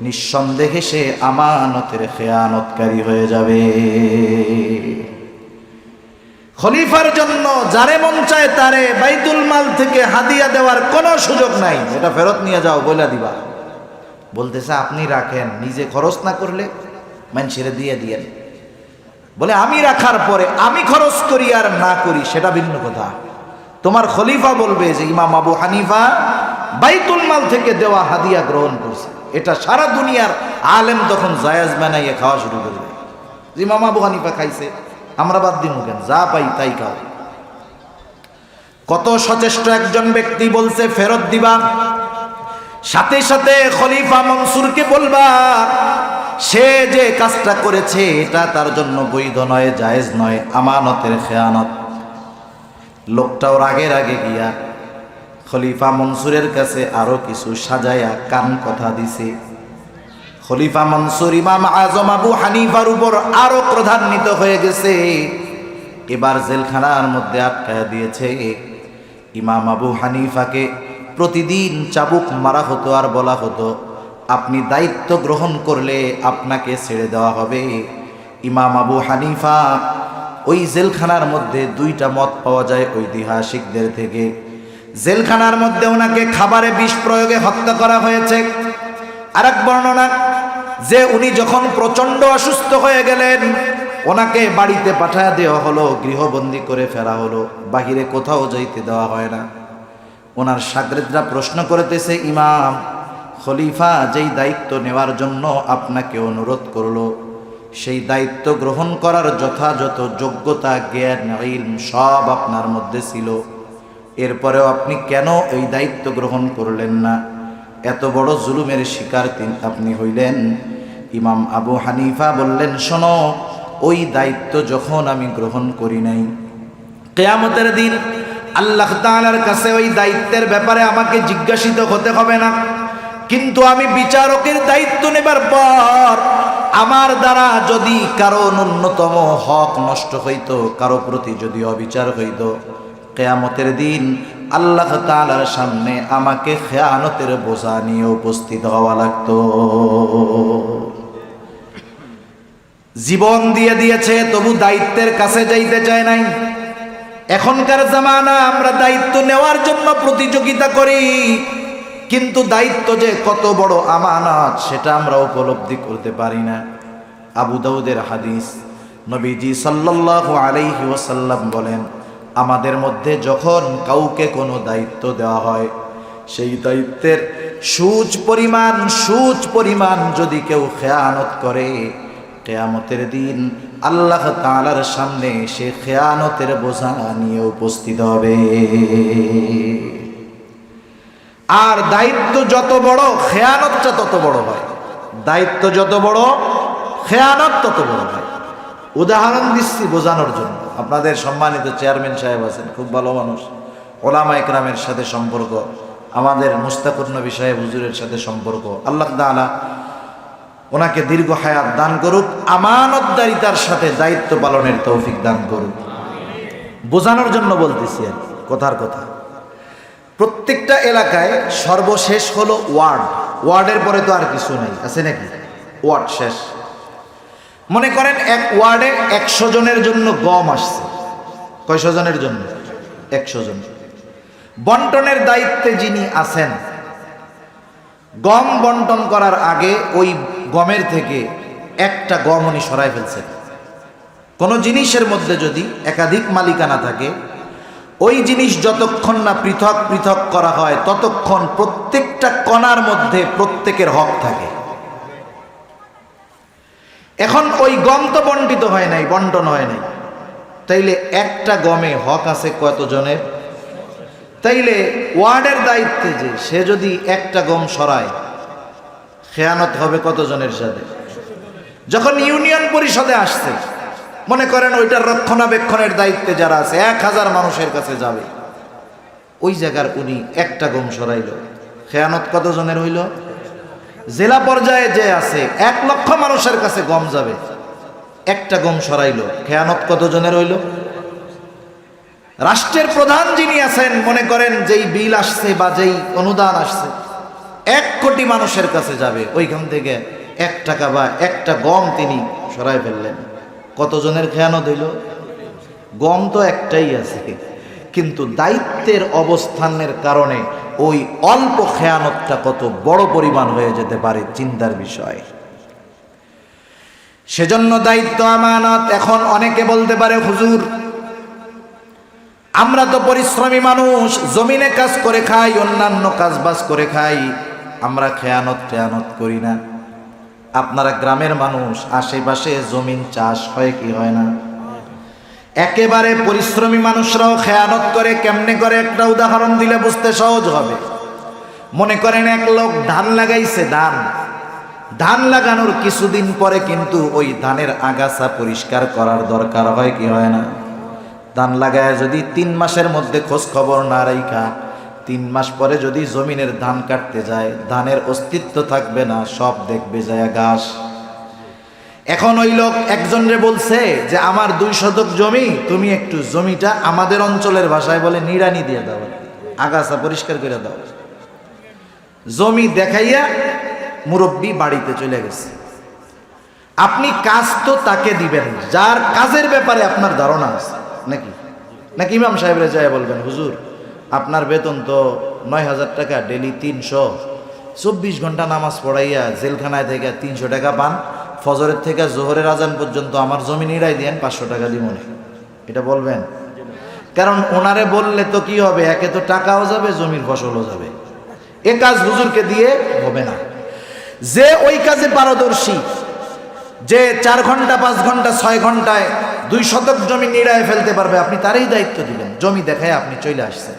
নিঃসন্দেহে সে আমানতের খেয়ানতকারী হয়ে যাবে। খলিফার জন্য যারে মন চায় তারে বাইতুল মাল থেকে হাদিয়া দেওয়ার কোনো সুযোগ নাই, এটা ফেরত নিয়ে যাও বলে দিবা। বলতেছে আপনি রাখেন, নিজে খরচ না করলে মানুষের দিয়ে দিয়েন। বলে আমি রাখার পরে আমি খরচ করি আর না করি সেটা ভিন্ন কথা। তোমার খলিফা বলবে যে ইমাম আবু হানিফা বাইতুল মাল থেকে দেওয়া হাদিয়া গ্রহণ করছে, এটা সারা দুনিয়ার আলেম তখন জায়েজ বানাইয়ে খাওয়া শুরু করবে। ইমাম আবু হানিফা খাইছে, আমরা বাদ দিব কেন? যা পাই তাই খাও। কত সচেষ্ট একজন ব্যক্তি বলছে ফেরত দিবা, সাথে সাথে খলিফা মনসুরকে বলবা সে যে কাজটা করেছে এটা তার জন্য বৈধ নয়, জায়েজ নয়, আমানতের খেয়ানত। লোকটাও রাগের আগে গিয়া খলিফা মনসুরের কাছে আরো কিছু সাজায়া কান কথা দিছে। খলিফা মনসুর ইমাম আজম আবু হানিফার উপর আরো ক্রধান্বিত হয়ে গেছে, এবার জেলখানার মধ্যে আটকায়া দিয়েছে। ইমাম আবু হানিফাকে প্রতিদিন চাবুক মারা হতো আর বলা হতো আপনি দায়িত্ব গ্রহণ করলে আপনাকে ছেড়ে দেওয়া হবে। ইমাম আবু হানিফা ওই জেলখানার মধ্যে 2টা মত পাওয়া যায় ঐতিহাসিকদের থেকে। জেলখানার মধ্যে ওনাকে খাবারে বিষ প্রয়োগে হত্যা করা হয়েছে। আরেক বর্ণনা যে উনি যখন প্রচন্ড অসুস্থ হয়ে গেলেন, ওনাকে বাড়িতে পাঠায় দেওয়া হলো, গৃহবন্দী করে ফেলা হলো, বাহিরে কোথাও যাইতে দেওয়া হয় না। ওনার শাগরেদরা প্রশ্ন করতেছে, ইমাম খলিফা যেই দায়িত্ব নেওয়ার জন্য আপনাকে অনুরোধ করলো, সেই দায়িত্ব গ্রহণ করার যথাযথ যোগ্যতা, জ্ঞান, ইলম সব আপনার মধ্যে ছিল, এরপরেও আপনি কেন এই দায়িত্ব গ্রহণ করলেন না? এত বড় জুলুমের শিকার আপনি হইলেন। ইমাম আবু হানিফা বললেন, শোনো, ওই দায়িত্ব যখন আমি গ্রহণ করি নাই, কিয়ামতের দিন আল্লাহ তাআলার কাছে ওই দায়িত্বের ব্যাপারে আমাকে জিজ্ঞাসিত হতে হবে না, কিন্তু আমি বিচারকের দায়িত্ব নেবার পর আমার দ্বারা যদি কারো ন্যূনতম হক নষ্ট হইত, কারো প্রতি যদি অবিচার হইত, কিয়ামতের দিন আল্লাহ তাআলার সামনে আমাকে খেয়ানতের বোঝা নিয়ে উপস্থিত হওয়া লাগতো। জীবন দিয়ে দিয়েছে, তবু দায়িত্বের কাছে যাইতে চায় নাই। এখনকার জামানা আমরা দায়িত্ব নেওয়ার জন্য প্রতিযোগিতা করি, কিন্তু দায়িত্ব যে কত বড় আমানত সেটা আমরা উপলব্ধি করতে পারি না। আবু দাউদের হাদিস, নবীজি সাল্লাল্লাহু আলাইহি ওয়াসাল্লাম বলেন, আমাদের মধ্যে যখন কাউকে কোনো দায়িত্ব দেওয়া হয়, সেই দায়িত্বের সুচ পরিমাণ যদি কেউ খেয়ানত করে, কিয়ামতের দিন আল্লাহ তাআলার সামনে সে খেয়ানতের বোঝা নিয়ে উপস্থিত হবে। আর দায়িত্ব যত বড়, খেয়ানতটা তত বড় হয়। দায়িত্ব যত বড়, খেয়ানত তত বড় হয়। উদাহরণ দিচ্ছি বোঝানোর জন্য। আপনাদের সম্মানিত চেয়ারম্যান সাহেব আছেন, খুব ভালো মানুষ, ওলামা ইকরামের সাথে সম্পর্ক, আমাদের মুস্তাকুর নবী সাহেব হুজুরের সাথে সম্পর্ক, আল্লাহ তাআলা ওনাকে দীর্ঘ হায়াত দান করুক, আমানতদারিতার সাথে দায়িত্ব পালনের তৌফিক দান করুক। বোঝানোর জন্য বলতেছি আর কথার কথা। প্রত্যেকটা এলাকায় সর্বশেষ হলো ওয়ার্ড, ওয়ার্ডের পরে তো আর কিছু নেই, আছে নাকি? ওয়ার্ড শেষ। মনে করেন এক ওয়ার্ডে 100 জনের জন্য গম আসছে। কয়শো জনের জন্য? 100 জন। বন্টনের দায়িত্বে যিনি আছেন, গম বন্টন করার আগে ওই গমের থেকে একটা গম উনি সরাই ফেলছেন। কোনো জিনিসের মধ্যে যদি একাধিক মালিকানা থাকে, ওই জিনিস যতক্ষণ না পৃথক পৃথক করা হয়, ততক্ষণ প্রত্যেকটা কণার মধ্যে প্রত্যেকের হক থাকে। এখন ওই গম তো বন্টিত হয় নাই, বন্টন হয় নাই, তাইলে একটা গমে হক আছে কতজনের? তাইলে ওয়ার্ডের দায়িত্বে যে সে যদি একটা গম সরায়, খেয়ানত হবে কতজনের সাথে? যখন ইউনিয়ন পরিষদে আসছে, মনে করেন ওইটার রক্ষণাবেক্ষণের দায়িত্বে যারা আছে 1000 মানুষের কাছে যাবে, ওই জায়গার উনি একটা গম সরাইল, খেয়ানত কতজনের হইল? জেলা পর্যায়ে যে আছে 1 লক্ষ মানুষের কাছে গম যাবে, একটা গম সরাইল, খেয়ানত কতজনের হইল? রাষ্ট্রের প্রধান যিনি আছেন, মনে করেন যেই বিল আসছে বা যেই অনুদান আসছে 1 কোটি মানুষের কাছে যাবে, ওইখান থেকে 1 টাকা বা একটা গম তিনি সরাই ফেললেন, কতজনের খেয়ানত হইল? গম তো একটাই আছে, কিন্তু দায়িত্বের অবস্থানের কারণে ওই অল্প খেয়ানতটা কত বড় পরিমাণ হয়ে যেতে পারে, চিন্তার বিষয়। সেজন্য দায়িত্ব আমানত। এখন অনেকে বলতে পারে, হুজুর আমরা তো পরিশ্রমী মানুষ, জমিনে কাজ করে খাই, অন্যান্য কাজবাজ করে খাই, আমরা খেয়ানত করি না। আপনারা গ্রামের মানুষ, আশেপাশে জমিন চাষ হয় কি হয় না? একেবারে পরিশ্রমী মানুষরাও খেয়ানত করে। কেমনে করে? একটা উদাহরণ দিলে বুঝতে সহজ হবে। মনে করেন এক লোক ধান লাগাইছে, ধান লাগানোর কিছুদিন পরে কিন্তু ওই ধানের আগাছা পরিষ্কার করার দরকার হয় কি হয় না? ধান লাগায় যদি 3 মাসের মধ্যে খোঁজ খবর না রাখা, 3 মাস পরে যদি জমিনের ধান কাটতে যায়, ধানের অস্তিত্ব থাকবে না, সব দেখবে যায় ঘাস। এখন ওই লোক একজনরে বলছে যে আমার 2 শতক জমি, তুমি একটু জমিটা আমাদের অঞ্চলের ভাষায় বলে নিড়ানি দিয়ে দাও, আগাছা পরিষ্কার করে দাও। জমি দেখাইয়া মুরব্বী বাড়িতে চলে গেছে। আপনি কাজ তো তাকে দিবেন যার কাজের ব্যাপারে আপনার ধারণা আছে, নাকি ইমাম সাহেবরে যায় বলবেন, হুজুর আপনার বেতন তো 9000 টাকা, ডেলি 300, 24 ঘন্টা নামাজ পড়াইয়া জেলখানায় থেকে 300 টাকা পান, ফজরের থেকে জোহরের আজান পর্যন্ত আমার জমি নিড়াই দেন 500 টাকা দিব না, এটা বলবেন? কারণ ওনারে বললে তো কি হবে, একে তো টাকাও যাবে, জমির ফসলও যাবে। এ কাজ হুজুরকে দিয়ে হবে না। যে ওই কাজে পারদর্শী, যে 4 ঘন্টা 5 ঘন্টা 6 ঘন্টায় 2 শতক জমি নিড়ায় ফেলতে পারবে, আপনি তারই দায়িত্ব দিবেন। জমি দেখায় আপনি চলে আসছেন,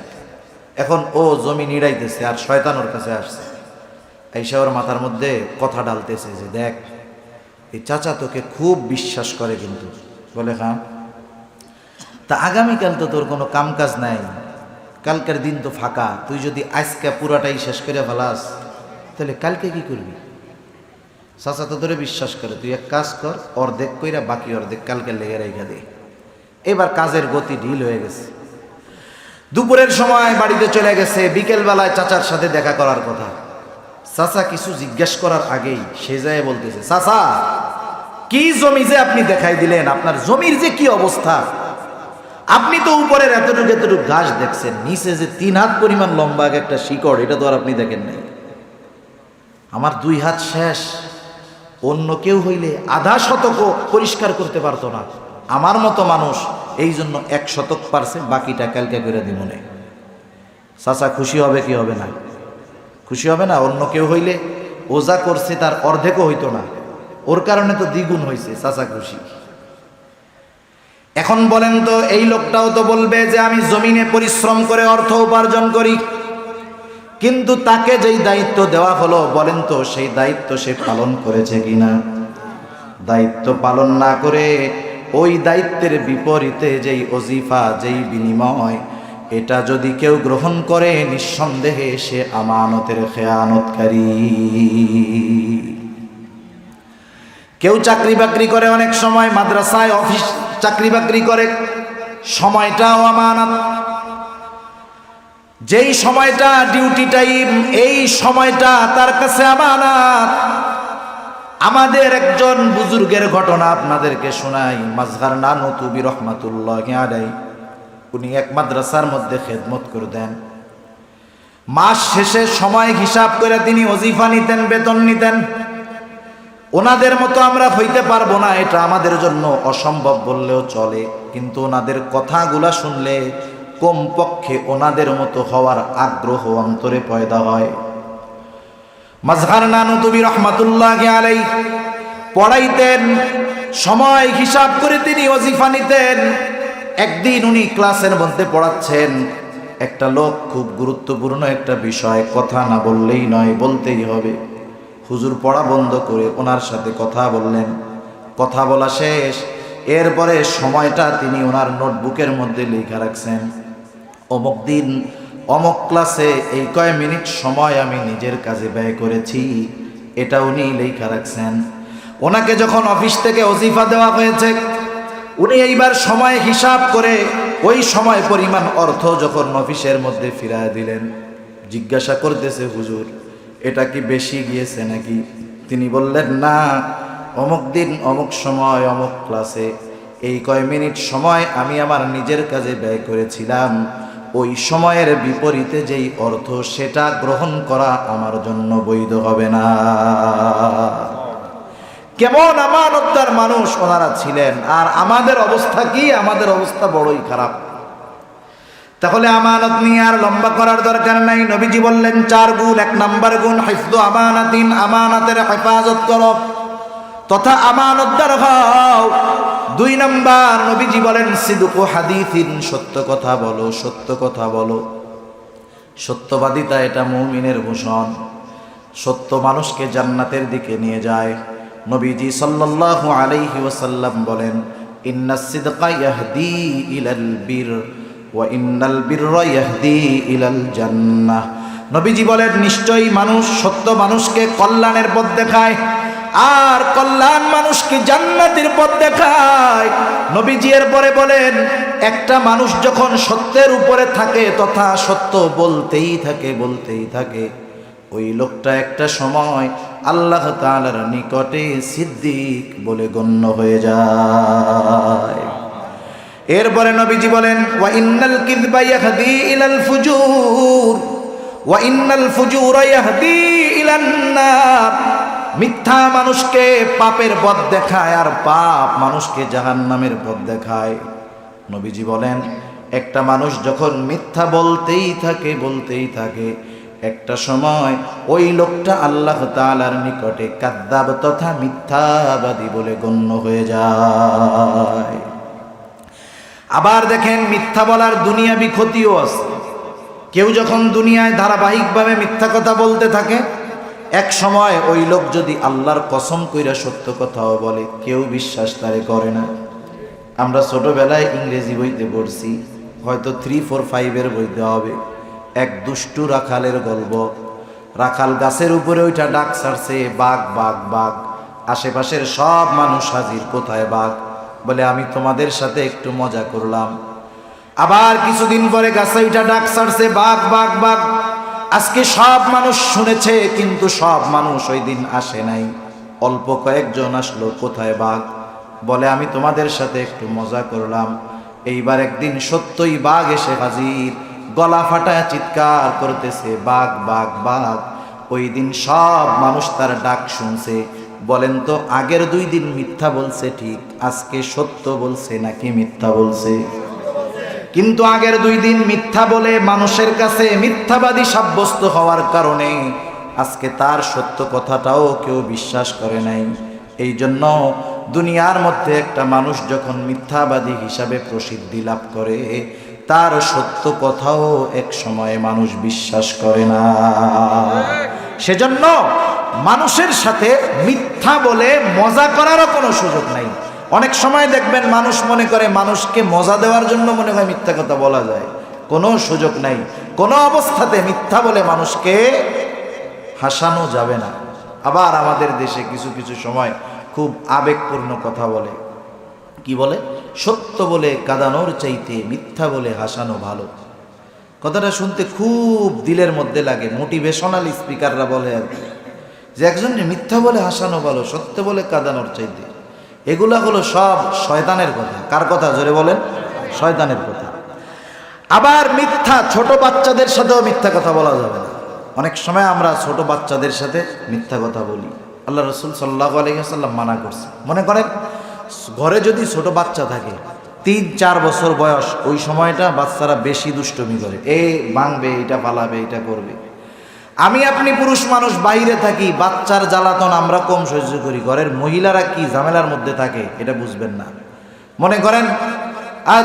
এখন ও জমি নিড়াইতেছে আর শয়তান ওর কাছে আসছে, আইসা ওর মাথার মধ্যে কথা ডালতেছে যে দেখ এই চাচা তোকে খুব বিশ্বাস করে, কিন্তু বলে হ্যাঁ, তা আগামীকাল তো তোর কোনো কাম কাজ নাই, কালকের দিন তো ফাঁকা, তুই যদি আজকে পুরাটাই শেষ করে ফেলাস তাহলে কালকে কি করবি? চাচা তো তোরে বিশ্বাস করে, তুই এক কাজ কর, অর্ধেক কইরা বাকি অর্ধেক কালকে লেগে রেখে দে। এবার কাজের গতি ঢিল হয়ে গেছে। দুপুরের সময় বাড়িতে চলে গেছে, বিকেলবেলায় চাচার সাথে দেখা করার কথা। চাচা কিছু জিজ্ঞেস করার আগেই সে যায় বলতেছে, চাচা কি জমি যে আপনি দেখাই দিলেন, আপনার জমির যে কি অবস্থা, আপনি তো উপরের এতটুকু এতটুকু ঘাস দেখছেন, নিচে যে 3 হাত পরিমাণ লম্বা একটা শিকড়, এটা তো আর আপনি দেখেন নাই। আমার 2 হাত শেষ, অন্য কেউ হইলে আধা শতকও পরিষ্কার করতে পারতো না, আমার মতো মানুষ এই জন্য 1 শতক পারছে, বাকিটা কালকে করে দিব না। চাচা খুশি হবে কি হবে না? খুশি হবে না? অন্য কেউ হইলে ওজা করছে তার অর্ধেকও হইতো না, ওর কারণে তো দ্বিগুণ হয়েছে, চাচা খুশি। এখন বলেন তো, এই লোকটাও তো বলবে যে আমি জমিনে পরিশ্রম করে অর্থ উপার্জন করি, কিন্তু তাকে যেই দায়িত্ব দেওয়া হলো, বলেন তো সেই দায়িত্ব সে পালন করেছে কিনা? দায়িত্ব পালন না করে ওই দায়িত্বের বিপরীতে যেই ওজিফা, যেই বিনিময়, এটা যদি কেউ গ্রহণ করে, নিঃসন্দেহে সে আমানতের খেয়ানতকারী। কেউ চাকরি বাকরি করে, অনেক সময় মাদ্রাসায় অফিস চাকরি বাকরি করে, সময়টাও আমানত। যেই সময়টা ডিউটি টাইম, এই সময়টা তার কাছে আমানত। আমাদের একজন বুজুর্গের ঘটনা আপনাদেরকে শোনাই, মাজহার নানুতুবি রহমাতুল্লাহি আলাইহি। উনি এক মাদ্রাসার মধ্যে খেদমত করে দেন। মাস শেষে সময় হিসাব করে তিনি ওজিফা নিতেন, বেতন নিতেন। ওনাদের মতো আমরা হইতে পারবো না, এটা আমাদের জন্য অসম্ভব বললেও চলে, কিন্তু ওনাদের কথাগুলা শুনলে কমপক্ষে ওনাদের মতো হওয়ার আগ্রহ অন্তরে পয়দা হয়। মাজহার নানুতুবি রহমাতুল্লাহি আলাইহি পড়াইতেন, সময় হিসাব করে তিনি ওজিফা নিতেন। একদিন উনি ক্লাসের মধ্যে পড়াচ্ছেন, একটা লোক খুব গুরুত্বপূর্ণ একটা বিষয়, কথা না বললেই নয়, বলতেই হবে। হুজুর পড়া বন্ধ করে ওনার সাথে কথা বললেন। কথা বলা শেষ, এরপরে সময়টা তিনি ওনার নোটবুকের মধ্যে লেখা রাখছেন, অমুক দিন অমুক ক্লাসে এই কয় মিনিট সময় আমি নিজের কাজে ব্যয় করেছি, এটা উনি লেখা রাখছেন। ওনাকে যখন অফিস থেকে ওজিফা দেওয়া হয়েছে, উনি এইবার সময় হিসাব করে ওই সময় পরিমাণ অর্থ যখন অফিসের মধ্যে ফিরায় দিলেন, জিজ্ঞাসা করতেছে, হুজুর এটা কি বেশি গিয়েছে নাকি? তিনি বললেন, না, অমুক দিন অমুক সময় অমুক ক্লাসে এই কয় মিনিট সময় আমি আমার নিজের কাজে ব্যয় করেছিলাম, ওই সময়ের বিপরীতে যেই অর্থ, সেটা গ্রহণ করা আমার জন্য বৈধ হবে না। কেমন আমানতদার মানুষ ওনারা ছিলেন, আর আমাদের অবস্থা কি? আমাদের অবস্থা বড়ই খারাপ। তাহলে আমানত নিয়ে আর লম্বা করার দরকার নাই। নবীজি বললেন 4 গুণ। 1 নাম্বার গুণ হিফযু আমানাতিন, আমানতের হেফাজত করো তথা আমানতদার হও। 2 নাম্বার নবীজি বলেন সিদকু হাদিসিন, সত্য কথা বলো, সত্য কথা বলো। সত্যবাদিতা এটা মুমিনের ভূষণ, সত্য মানুষকে জান্নাতের দিকে নিয়ে যায়। নবীজি সাল্লাল্লাহু আলাইহি ওয়াসাল্লাম বলেন, ইন্নাস সিদকা ইয়াহদি ইলাল বির ওয়া ইন্নাল বিররা ইয়াহদি ইলাল জান্নাহ। নবীজি বলেন, নিশ্চয়ই মানুষ সত্য মানুষকে কল্যাণের পথ দেখায়, আর কল্যাণ মানুষকে জান্নাতের পথ দেখায়। নবীজি এরপরে বলেন, একটা মানুষ যখন সত্যের উপরে থাকে তথা সত্য বলতেই থাকে, ওই লোকটা একটা সময় আল্লাহ তাআলার নিকটে সিদ্দিক বলে গণ্য হয়ে যায়। এরপরে নবীজি বলেন, ওয়া ইন্নাল কিযবা ইয়াহদি ইলাল ফুজুর ওয়া ইন্নাল ফুজুরা ইয়াহদি ইলা ইলান নার। মিথ্যা মানুষকে পাপের পথ দেখায়, আর পাপ মানুষকে জাহান্নামের পথ দেখায়। নবীজি বলেন, একটা মানুষ যখন মিথ্যা বলতেই থাকে, একটা সময় ওই লোকটা আল্লাহ তাআলার নিকটে কাদ্দাব তথা মিথ্যাবাদী বলে গণ্য হয়ে যায়। আবার দেখেন, মিথ্যা বলার দুনিয়াবি ক্ষতিও আছে। কেউ যখন দুনিয়ায় ধারাবাহিকভাবে মিথ্যা কথা বলতে থাকে, এক সময় ওই লোক যদি আল্লাহর কসম কইরা সত্য কথাও বলে, কেউ বিশ্বাস তারে করে না। আমরা ছোটবেলায় ইংরেজি বইতে পড়ছি, হয়তো 3, 4, 5 বইতে হবে, এক দুষ্টু রাখালের গল্প। রাখাল গাছের উপরে ওইটা ডাক ছাড়ছে, বাঘ বাঘ বাঘ। আশেপাশের সব মানুষ হাজির, কোথায় বাঘ? বলে, আমি তোমাদের সাথে একটু মজা করলাম। আবার কিছুদিন পরে গাছে ওইটা ডাক ছাড়ছে, বাঘ বাঘ বাঘ। আজকে সব মানুষ শুনেছে, কিন্তু সব মানুষ ওই দিন আসে নাই, অল্প কয়েকজন আসলো, কোথায় বাঘ? বলে, আমি তোমাদের সাথে একটু মজা করলাম। এইবার একদিন সত্যই বাঘ এসে হাজির, গলা ফাটায় চিৎকার করতেছে, বাঘ বাঘ বাঘ। ওই দিন সব মানুষ তার ডাক শুনছে। বলেন তো, আগের 2 দিন মিথ্যা বলছে ঠিক, আজকে সত্য বলছে নাকি মিথ্যা বলছে? কিন্তু আগের 2 দিন মিথ্যা বলে মানুষের কাছে মিথ্যাবাদী সাব্যস্ত হওয়ার কারণে আজকে তার সত্য কথাটাও কেউ বিশ্বাস করে নাই। এই জন্য দুনিয়ার মধ্যে একটা মানুষ যখন মিথ্যাবাদী হিসাবে প্রসিদ্ধি লাভ করে, তার সত্য কথাও এক সময়ে মানুষ বিশ্বাস করে না। সেজন্য মানুষের সাথে মিথ্যা বলে মজা করারও কোনো সুযোগ নাই। অনেক সময় দেখবেন মানুষ মনে করে মানুষকে মজা দেওয়ার জন্য মনে হয় মিথ্যা কথা বলা যায়, কোনো সুযোগ নাই। কোনো অবস্থাতে মিথ্যা বলে মানুষকে হাসানো যাবে না। আবার আমাদের দেশে কিছু কিছু সময় খুব আবেগপূর্ণ কথা বলে। কি বলে? সত্য বলে কাঁদানোর চাইতে মিথ্যা বলে হাসানো ভালো। কথাটা শুনতে খুব দিলের মধ্যে লাগে। মোটিভেশনাল স্পিকাররা বলে আর কি, যে একজনের মিথ্যা বলে হাসানো ভালো, সত্য বলে কাঁদানোর চাইতে। এগুলা হলো সব শয়তানের কথা। কার কথা? জোরে বলেন। শয়তানের কথা। আবার মিথ্যা, ছোট বাচ্চাদের সাথেও মিথ্যা কথা বলা যাবে না। অনেক সময় আমরা ছোট বাচ্চাদের সাথে মিথ্যা কথা বলি। আল্লাহ রাসূল সাল্লাল্লাহু আলাইহি ওয়াসাল্লাম মানা করছে। মনে করেন ঘরে যদি ছোট বাচ্চা থাকে, 3-4 বছর বয়স, ওই সময়টা বাচ্চারা বেশি দুষ্টুমি করে, ভাঙবে, এটা পালাবে, এটা করবে। আমি আপনি পুরুষ মানুষ বাইরে থাকি, বাচ্চার জ্বালাতন আমরা কম সহ্য করি। ঘরের মহিলারা কি ঝামেলার মধ্যে থাকে এটা বুঝবেন না। মনে করেন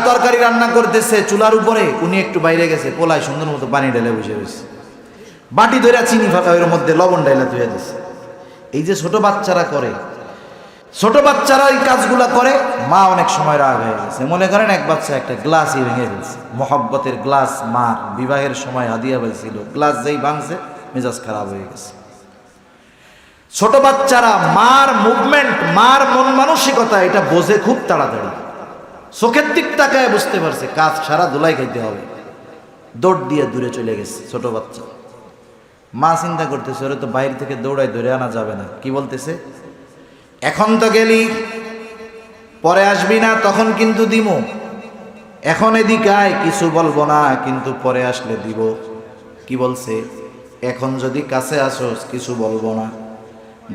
তরকারি রান্না করতেছে চুলার উপরে, উনি একটু বাইরে গেছে, পোলায় সুন্দর মতো পানি ঢেলে বসে রয়েছে, বাটি ধরে চিনি ফাঁকা ওর মধ্যে লবণ ঢেলে ধুয়ে দিচ্ছে। এই যে ছোট বাচ্চারা করে, ছোট বাচ্চারা এই কাজগুলা করে, মা অনেক সময় রাগ হয়ে গেছে। মনে করেন এক বাচ্চা একটা গ্লাসই ভেঙে ফেলছে, মহব্বতের গ্লাস, মা বিবাহের সময় হাদিয়া পাইছিল, গ্লাস যেই ভাঙছে মেজাজ খারাপ হয়ে গেছে। ছোট বাচ্চারা মার মুভমেন্ট, মার মন মানসিকতা এটা বোঝে খুব তাড়াতাড়ি। চোখের দিক তাকায় বুঝতে পারছে কাজ সারা ধুলাই খাইতে হবে, দৌড় দিয়ে দূরে চলে গেছে ছোট বাচ্চা। মা চিন্তা করতেছে, ওরে তো বাইরে থেকে দৌড়ায় ধরে আনা যাবে না। কি বলতেছে? এখন তো গেলি, পরে আসবি না, তখন কিন্তু দিব। এখন এদিকে আয়, কিছু বলবো না, কিন্তু পরে আসলে দিব। কি বলছে? এখন যদি কাছে আসোস কিছু বলবো না।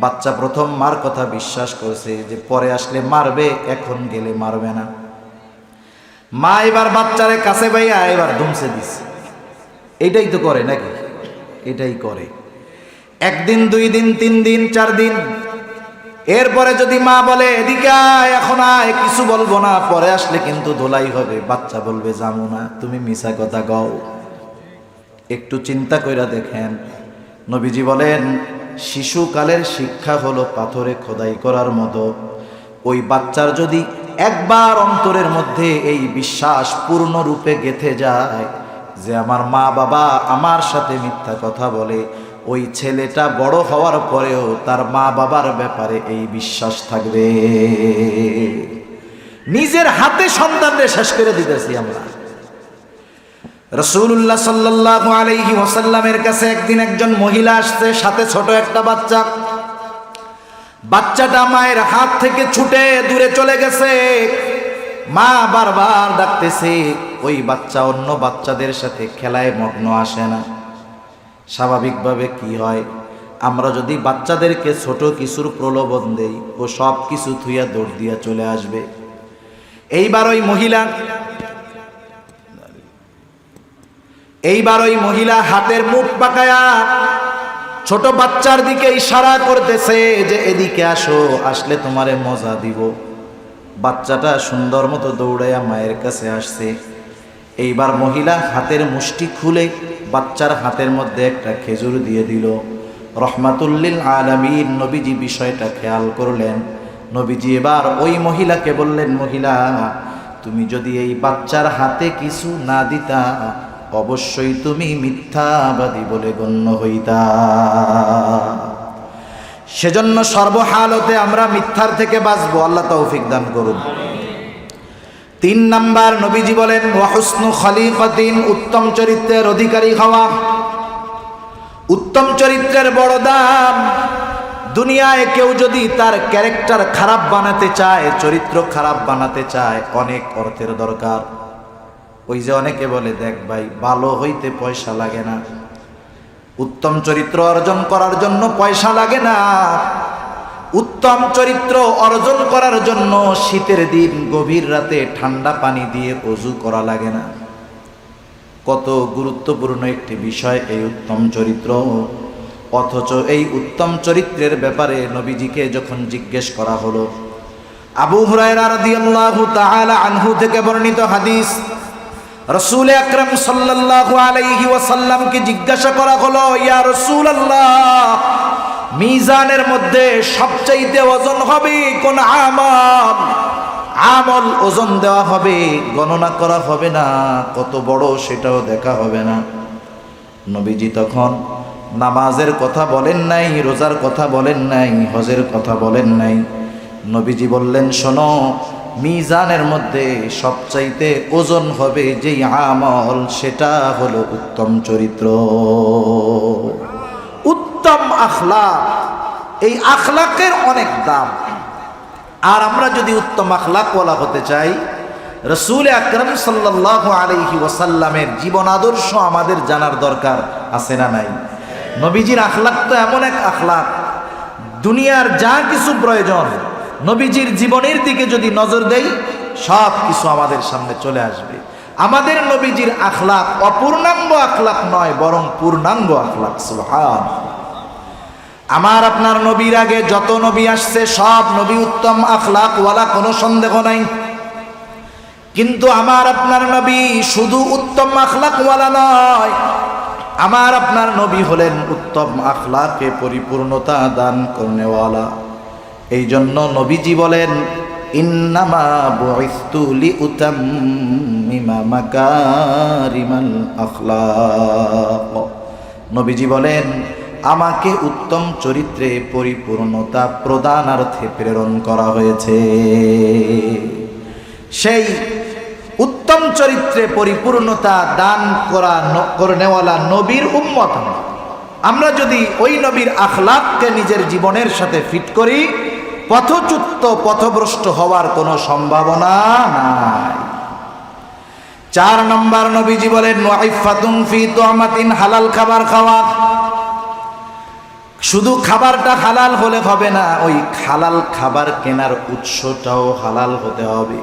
বাচ্চা প্রথম মার কথা বিশ্বাস করছে যে পরে আসলে মারবে, এখন গেলে মারবে না। মা এবার বাচ্চারে কাছে পাইয়া এবার ধুমসে দিছে। এইটাই তো করে নাকি? এটাই করে। 1 দিন 2 দিন 3 দিন 4 দিন, এরপরে যদি মা বলে এদিকে আয়, এখন আয়, কিছু বলবো না, পরে আসলে কিন্তু ধোলাই হবে, বাচ্চা বলবে যাবো না, তুমি মিছা কথা কও। একটু চিন্তা কইরা দেখেন, নবীজি বলেন শিশুকালের শিক্ষা হলো পাথরে খোদাই করার মতো। ওই বাচ্চার যদি একবার অন্তরের মধ্যে এই বিশ্বাস পূর্ণরূপে গেঁথে যায় যে আমার মা বাবা আমার সাথে মিথ্যা কথা বলে, ওই ছেলেটা বড় হওয়ার পরেও তার মা বাবার ব্যাপারে এই বিশ্বাস থাকবে। নিজের হাতে সন্তানদের শেষ করে দিতেছি আমরা। রাসূলুল্লাহ সাল্লাল্লাহু আলাইহি ওয়াসাল্লামের কাছে একদিন একজন মহিলা আসছে, সাথে ছোট একটা বাচ্চা। বাচ্চাটা মায়ের হাত থেকে ছুটে দূরে চলে গেছে। মা বারবার ডাকতেছে, ওই বাচ্চা অন্য বাচ্চাদের সাথে খেলায় মগ্ন আসে না। স্বাভাবিকভাবে কি হয়, আমরা যদি বাচ্চাদেরকে ছোট কিছুর প্রলোভন দেই, ও সব কিছু থুইয়া দৌড় দিয়া চলে আসবে। এইবার ওই মহিলা হাতের মুখ পাকায়া ছোট বাচ্চার দিকে ইশারা করতেছে যে এদিকে আসো, আসলে তোমারে মজা দিব। বাচ্চাটা সুন্দর মতো দৌড়াইয়া মায়ের কাছে আসছে। এইবার মহিলা হাতের মুষ্টি খুলে বাচ্চার হাতের মধ্যে একটা খেজুর দিয়ে দিল। রহমাতুল্লিল আলামিন নবীজি বিষয়টা খেয়াল করলেন। নবীজি এবার ওই মহিলাকে বললেন, মহিলা, তুমি যদি এই বাচ্চার হাতে কিছু না দিতা, অবশ্যই তুমি মিথ্যাবাদী বলে গণ্য হইতা। সেজন্য সর্বহালতে আমরা মিথ্যার থেকে বাঁচবো। আল্লাহ তৌফিক দান করুন। 3 নাম্বার, নবীজি বলেন ওয়া হুসনু খলিকাতিন, উত্তম চরিত্রের অধিকারী হওয়া। উত্তম চরিত্রের বড় দাম। দুনিয়ায় কেউ যদি তার ক্যারেক্টার খারাপ বানাতে চায়, চরিত্র খারাপ বানাতে চায়, অনেক অর্থের দরকার। ওই যে অনেকে বলে, দেখ ভাই, ভালো হইতে পয়সা লাগে না। উত্তম চরিত্র অর্জন করার জন্য পয়সা লাগে না। উত্তম চরিত্র অর্জন করার জন্য শীতের দিন গভীর রাতে ঠান্ডা পানি দিয়ে ওযু করা লাগে না। কত গুরুত্বপূর্ণ একটি বিষয় এই উত্তম চরিত্র। অথচ এই উত্তম চরিত্রের ব্যাপারে নবীজিকে যখন জিজ্ঞেস করা হলো, আবু হুরায়রা রাদিয়াল্লাহু তাআলা আনহু থেকে বর্ণিত হাদিস, রাসূল আকরাম সাল্লাল্লাহু আলাইহি ওয়াসাল্লামকে জিজ্ঞাসা করা হলো, ইয়া রাসূলুল্লাহ, মিজানের মধ্যে সবচাইতে ওজন হবে কোন আমল? আমল ওজন দেওয়া হবে, গণনা করা হবে না, কত বড় সেটাও দেখা হবে না। নবীজি তখন নামাজের কথা বলেন নাই, রোজার কথা বলেন নাই, হজের কথা বলেন নাই। নবীজি বললেন, শোনো, মিজানের মধ্যে সবচাইতে ওজন হবে যেই আমল, সেটা হলো উত্তম চরিত্র, উত্তম আখলাক। এই আখলাকের অনেক দাম। আর আমরা যদি উত্তম আখলাকওয়ালা হতে চাই, রাসূল আকরাম সাল্লাল্লাহু আলাইহি ওয়াসাল্লামের জীবন আদর্শ আমাদের জানার দরকার আছে না নাই? নবীজির আখলাক তো এমন এক আখলাক, দুনিয়ার যা কিছু প্রয়োজন নবীজির জীবনের দিকে যদি নজর দেই, সব কিছু আমাদের সামনে চলে আসবে। আমাদের নবীজির আখলাক অপূর্ণাঙ্গ আখলাক নয়, বরং পূর্ণাঙ্গ আখলাক। সুবহান। আমার আপনার নবীর আগে যত নবী আসছে, সব নবী উত্তম আখলাক ওয়ালা, কোনো সন্দেহ নাই। কিন্তু আমার আপনার নবী শুধু উত্তম আখলাক ওয়ালা নয়, আমার আপনার নবী হলেন উত্তম আখলাকে পরিপূর্ণতা দান করনেওয়ালা। এই জন্য নবীজি বলেন, ইন্নামা বুইসতু লিউতাম্মিমা মাকারিমাল আখলাক। নবীজি বলেন, আমাকে উত্তম চরিত্রে পরিপূর্ণতা প্রদানার্থে প্রেরণ করা হয়েছে। সেই উত্তম চরিত্রে পরিপূর্ণতা দান করনেওয়ালা নবীর উম্মত আমরা যদি ওই নবীর আখলাককে নিজের জীবনের সাথে ফিট করি, পথচ্যুত পথভ্রষ্ট হওয়ার কোনো সম্ভাবনা নাই। 4 নম্বর, নবীজি বলেন ওয়াইফাতুন ফি তুমাতিন, হালাল খাবার খাওয়া। শুধু খাবারটা হালাল হলে হবে না, ওই হালাল খাবার কেনার উৎসটাও হালাল হতে হবে,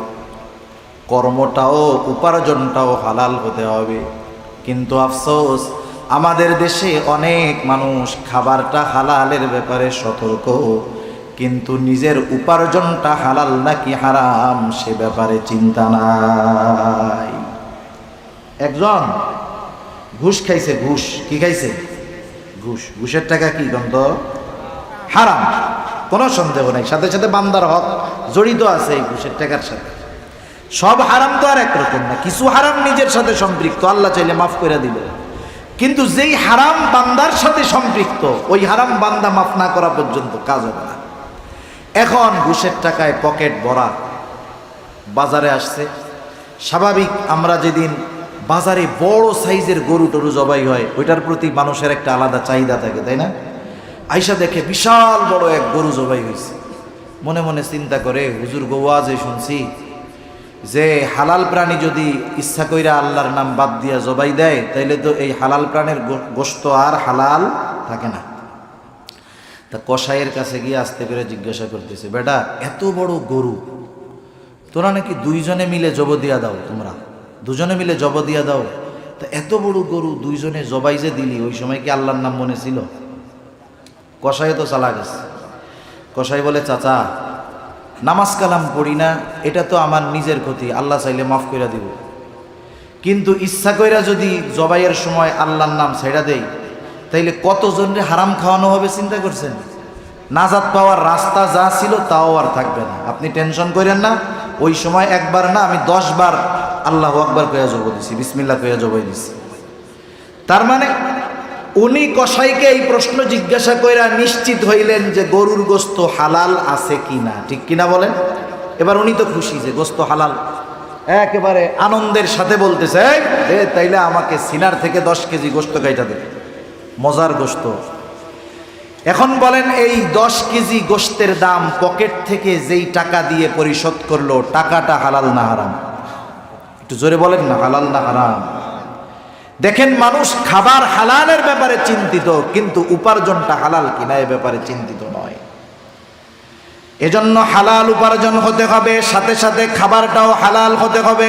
কর্মটাও উপার্জনটাও হালাল হতে হবে। কিন্তু আফসোস, আমাদের দেশে অনেক মানুষ খাবারটা হালালের ব্যাপারে সতর্ক, কিন্তু নিজের উপার্জনটা হালাল নাকি হারাম সে ব্যাপারে চিন্তা নাই। একজন ঘুষ খাইছে, ঘুষ কি খাইছে? ঘুষ। ঘুষের টাকা কি গন্ধ? হারাম, কোনো সন্দেহ নাই। সাথে সাথে বান্দার হক জড়িত আছে এই ঘুষের টাকার সাথে। সব হারাম তো আর একরকম না, কিছু হারাম নিজের সাথে সম্পৃক্ত, আল্লাহ চাইলে মাফ করে দিবে। কিন্তু যেই হারাম বান্দার সাথে সম্পৃক্ত, ওই হারাম বান্দা মাফ না করা পর্যন্ত কাজ হবে না। এখন ঘুষের টাকায় পকেট ভরা, বাজারে আসছে। স্বাভাবিক, আমরা যেদিন বাজারে বড় সাইজের গরু টরু জবাই হয়, ওইটার প্রতি মানুষের একটা আলাদা চাহিদা থাকে, তাই না? আইসা দেখে বিশাল বড় এক গরু জবাই হয়েছে, মনে মনে চিন্তা করে, হুজুর গোয়াজে শুনছি যে হালাল প্রাণী যদি ইচ্ছা কইরা আল্লাহর নাম বাদ দিয়া জবাই দেয়, তাইলে তো এই হালাল প্রাণের গোশত আর হালাল থাকে না। তা কসাইয়ের কাছে গিয়ে আস্তে করে জিজ্ঞাসা করতেছে, বেটা এত বড় গরু তোরা নাকি দুইজনে মিলে জব দিয়া দাও, তোমরা দুজনে মিলে জব দিয়া দাও, তা এত বড় গরু দুইজনে জবাই যে দিলি, ওই সময় কি আল্লাহর নাম মনে ছিল? কসাই তো চালা গেছে। কসাই বলে, চাচা নামাজ কালাম পড়ি না, এটা তো আমার নিজের ক্ষতি, আল্লাহ চাইলে মাফ কইরা দিব, কিন্তু ইচ্ছা কইরা যদি জবাইয়ের সময় আল্লাহর নাম ছেড়া দেই তাইলে কতজনরে হারাম খাওয়ানো হবে চিন্তা করছেন? নাজাত পাওয়ার রাস্তা যা ছিল তাও আর থাকবে না। আপনি টেনশন করেন না, ওই সময় একবার না আমি 10 বার আল্লাহু আকবার কইয়া জব দিছি, বিসমিল্লাহ কইয়া জবাই দিছি। তার মানে উনি কসাইকে এই প্রশ্ন জিজ্ঞাসা কইরা নিশ্চিত হইলেন যে গরুর গোশত হালাল আছে কিনা, ঠিক কিনা বলেন? এবার উনি তো খুশি যে গোশত হালাল, একেবারে আনন্দের সাথে বলতেছে, দে তাইলে আমাকে সিনার থেকে 10 কেজি গোশত কাইটা দে, মজার গোশত। এখন বলেন এই 10 কেজি গোশতের দাম পকেট থেকে যেই টাকা দিয়ে পরিশোধ করলো, টাকাটা হালাল না হারাম? একটু জোরে বলেন না, হালাল না হারাম? দেখেন মানুষ খাবার হালালের ব্যাপারে চিন্তিত, কিন্তু উপার্জনটা হালাল কিনা এ ব্যাপারে চিন্তিত নয়। এজন্য হালাল উপার্জন হতে হবে, সাথে সাথে খাবারটাও হালাল হতে হবে।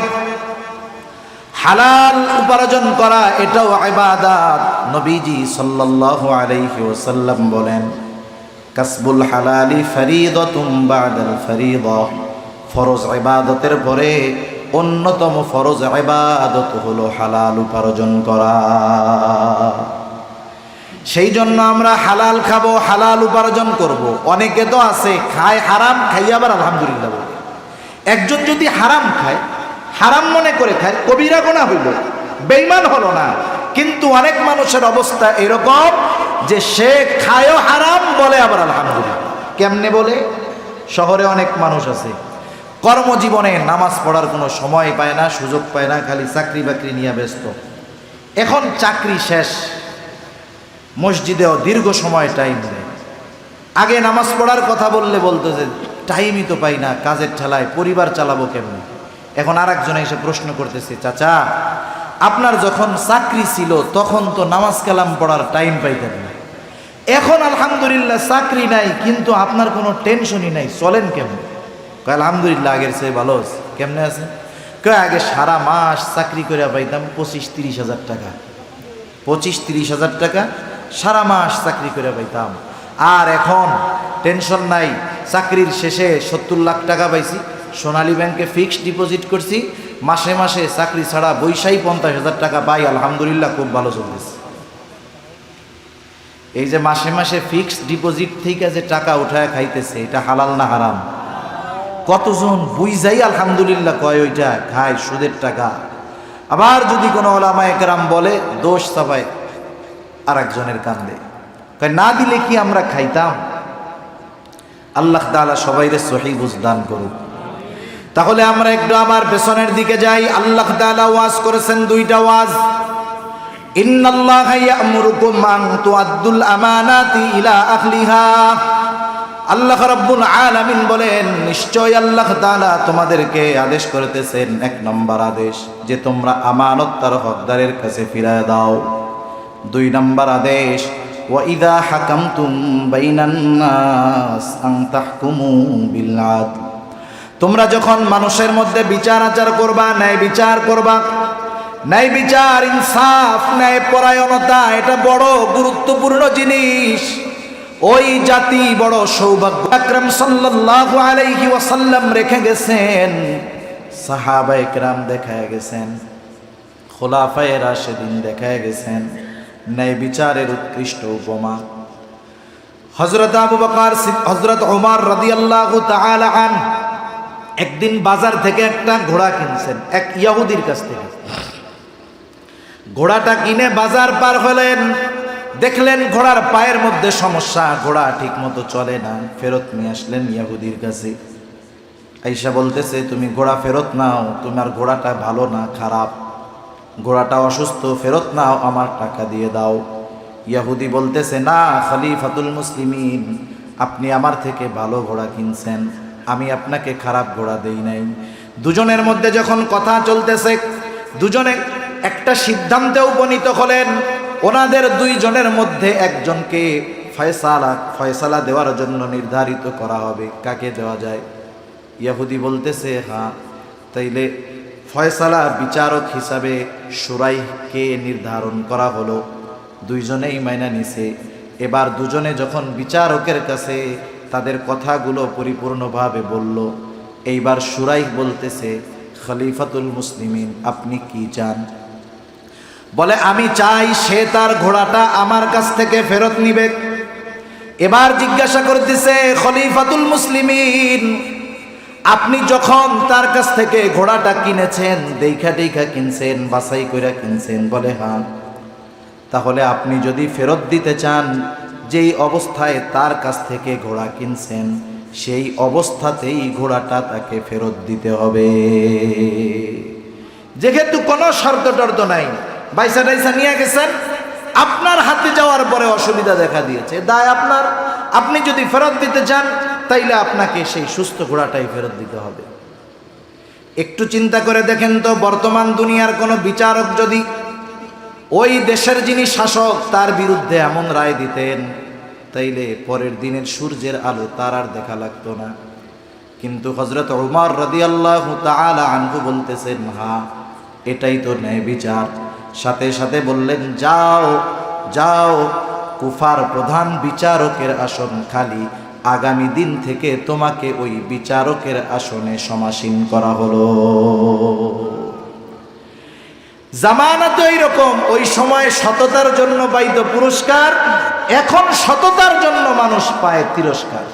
হালাল উপার্জন করা এটাও ইবাদত। নবীজি সাল্লাল্লাহু আলাইহি ওয়াসাল্লাম বলেন, কাসবুল হালালি ফরিদাতুম বাদাল ফরিদা, ফরজ ইবাদতের পরে অন্যতম ফরজ ইবাদত হলো হালাল উপার্জন করা। সেই জন্য আমরা হালাল খাবো, হালাল উপার্জন করব। অনেকে তো আছে খায় হারাম, খাইয়া আবার আলহামদুলিল্লাহ বলে। একজন যদি হারাম খায়, হারাম মনে করে খায়, কবিরা গুনাহ হইল, বেঈমান হলো না। কিন্তু অনেক মানুষের অবস্থা এরকম যে সে খায়ও হারাম, বলে আবার আলহামদুলিল্লাহ। কেমনে বলে? শহরে অনেক মানুষ আছে কর্মজীবনে নামাজ পড়ার কোনো সময় পায় না, সুযোগ পায় না, খালি চাকরি বাকরি নিয়ে ব্যস্ত। এখন চাকরি শেষ, মসজিদেও দীর্ঘ সময় টাইম নেই। আগে নামাজ পড়ার কথা বললে বলতো যে টাইমই তো পাই না, কাজের ঠেলায় পরিবার চালাবো কেমনে। এখন আর একজনে এসে প্রশ্ন করতেছে, চাচা আপনার যখন চাকরি ছিল তখন তো নামাজ কালাম পড়ার টাইম পাইতেন না, এখন আলহামদুলিল্লাহ চাকরি নাই কিন্তু আপনার কোনো টেনশনই নাই, চলেন কেমনে? কয় আলহামদুলিল্লাহ আগের চেয়ে ভালো আছে। কেমনে আছে? কয় আগে সারা মাস চাকরি করে পাইতাম 25-30 হাজার টাকা, 25-30 হাজার টাকা সারা মাস চাকরি করে পাইতাম, আর এখন টেনশন নাই, চাকরির শেষে 70 লাখ টাকা পাইছি, সোনালী ব্যাংকে ফিক্সড ডিপোজিট করছি, মাসে মাসে চাকরি ছাড়া বৈশাই 50 হাজার টাকা পাই, আলহামদুলিল্লাহ খুব ভালো চলতেছে। এই যে মাসে মাসে ফিক্সড ডিপোজিট থেকে যে টাকা উঠায় খাইতেছে, এটা হালাল না হারাম? কতজন বুঝাই আলহামদুলিল্লাহ কয় ওইটা খায়, সুদের টাকা। আবার যদি কোনো ওলামায়ে কেরাম বলে, দোষ চাপায় আর একজনের কান্দে, কয় না দিলে কি আমরা খাইতাম? আল্লাহ তাআলা সবাইরে সহিহ বুঝ দান করুক। তাহলে আমরা একটু আমার পেছনের দিকে যাই। আল্লাহ তাআলা ওয়াজ করেছেন, 2টা ওয়াজ। ইন্নাল্লাহা ইয়া'মুরুকুম আন তুআদ্দুল আমানাতি ইলা আহলিহা। আল্লাহ রাব্বুল আলামিন বলেন, নিশ্চয় আল্লাহ তাআলা তোমাদেরকে আদেশ করতেছেন, 1 নম্বর আদেশ যে তোমরা আমানত তার হকদারের কাছে ফিরায় দাও। 2 নম্বর আদেশ, ওয়া ইযা হাকামতুম বাইনান নাস আন তাহকুমু বিল আদল। তোমরা যখন মানুষের মধ্যে বিচার আচার করবা, ন্যায় বিচার করবা, ন্যায় বিচার, ইনসাফ, ন্যায় পরায়ণতা, এটা বড় গুরুত্বপূর্ণ জিনিস। ওই জাতি বড় সৌভাগ্য। আকরাম সাল্লাল্লাহু আলাইহি ওয়াসাল্লাম রেখে গেছেন, সাহাবায়ে কেরাম দেখায় গেছেন, খোলাফায়ে রাশিদিন দেখায় গেছেন ন্যায় বিচারের উৎকৃষ্ট উপমা। হযরত আবু বকর, হযরত ওমর রাদিয়াল্লাহু তাআলা আন একদিন বাজার থেকে একটা ঘোড়া কিনছেন এক ইহুদির কাছ থেকে। ঘোড়াটা কিনে বাজার পার হলেন, দেখলেন ঘোড়ার পায়ের মধ্যে সমস্যা, ঘোড়া ঠিক মতো চলে না। ফেরত নিয়ে আসলেন ইহুদির কাছে। আয়েশা বলতেছে, তুমি ঘোড়া ফেরত নাও, তোমার ঘোড়াটা ভালো না, খারাপ, ঘোড়াটা অসুস্থ, ফেরত নাও, আমার টাকা দিয়ে দাও। ইহুদি বলতেছে, না খলিফাতুল মুসলিমিন, আপনি আমার থেকে ভালো ঘোড়া কিনছেন, আমি আপনাকে খারাপ ঘোড়া দেই নাই। দুজনের মধ্যে যখন কথা চলতেছে, দুজনে একটা সিদ্ধান্তে উপনীত হলেন। ওনাদের 2 জনের মধ্যে একজনকে ফয়সালা দেওয়ার জন্য নির্ধারিত করা হবে। কাকে দেওয়া যায়? ইহুদি বলতেছে হ্যাঁ, তাইলে ফয়সালা বিচারক হিসাবে শুরাইহকে নির্ধারণ করা হলো। দুইজনেই মাইনা নিছে। এবার দুজনে যখন বিচারকের কাছে তাদের কথাগুলো পরিপূর্ণভাবে বলল, এইবার শুরাইহ বলতেছে, খলিফাতুল মুসলিমিন আপনি কি চান? বলে আমি চাই সে তার ঘোড়াটা আমার কাছ থেকে ফেরত নিবে। এবার জিজ্ঞাসা করতেছে, খলিফাতুল মুসলিমিন আপনি যখন তার কাছ থেকে ঘোড়াটা কিনেছেন, দেখা কিনছেন, বাছাই কইরা কিনছেন? বলে হ্যাঁ। তাহলে আপনি যদি ফেরত দিতে চান, যেই অবস্থায় তার কাছ থেকে ঘোড়া কিনছেন সেই অবস্থাতেই ঘোড়াটা তাকে ফেরত দিতে হবে। যেহেতু কোনো শর্ত টর্ত নাই, বাইসা টাইসা নিয়ে গেছেন, আপনার হাতে যাওয়ার পরে অসুবিধা দেখা দিয়েছে, দায় আপনার। আপনি যদি ফেরত দিতে চান তাইলে আপনাকে সেই সুস্থ ঘোড়াটাই ফেরত দিতে হবে। একটু চিন্তা করে দেখেন তো, বর্তমান দুনিয়ার কোনো বিচারক যদি ওই দেশের যিনি শাসক তার বিরুদ্ধে এমন রায় দিতেন, তাইলে পরের দিনের সূর্যের আলো তার আর দেখা লাগতো না। কিন্তু হযরত উমর রাদিয়াল্লাহু তাআলা আনহু বলতেছেন হ্যাঁ, এটাই তো ন্যায় বিচার। সাথে সাথে বললেন, যাও যাও, কুফার প্রধান বিচারকের আসন খালি, আগামী দিন থেকে তোমাকে ওই বিচারকের আসনে সমাসীন করা হলো। জামানা তো এইরকম, ওই সময় সততার জন্য পাইত পুরস্কার, এখন সততার জন্য মানুষ পায় তিরস্কার।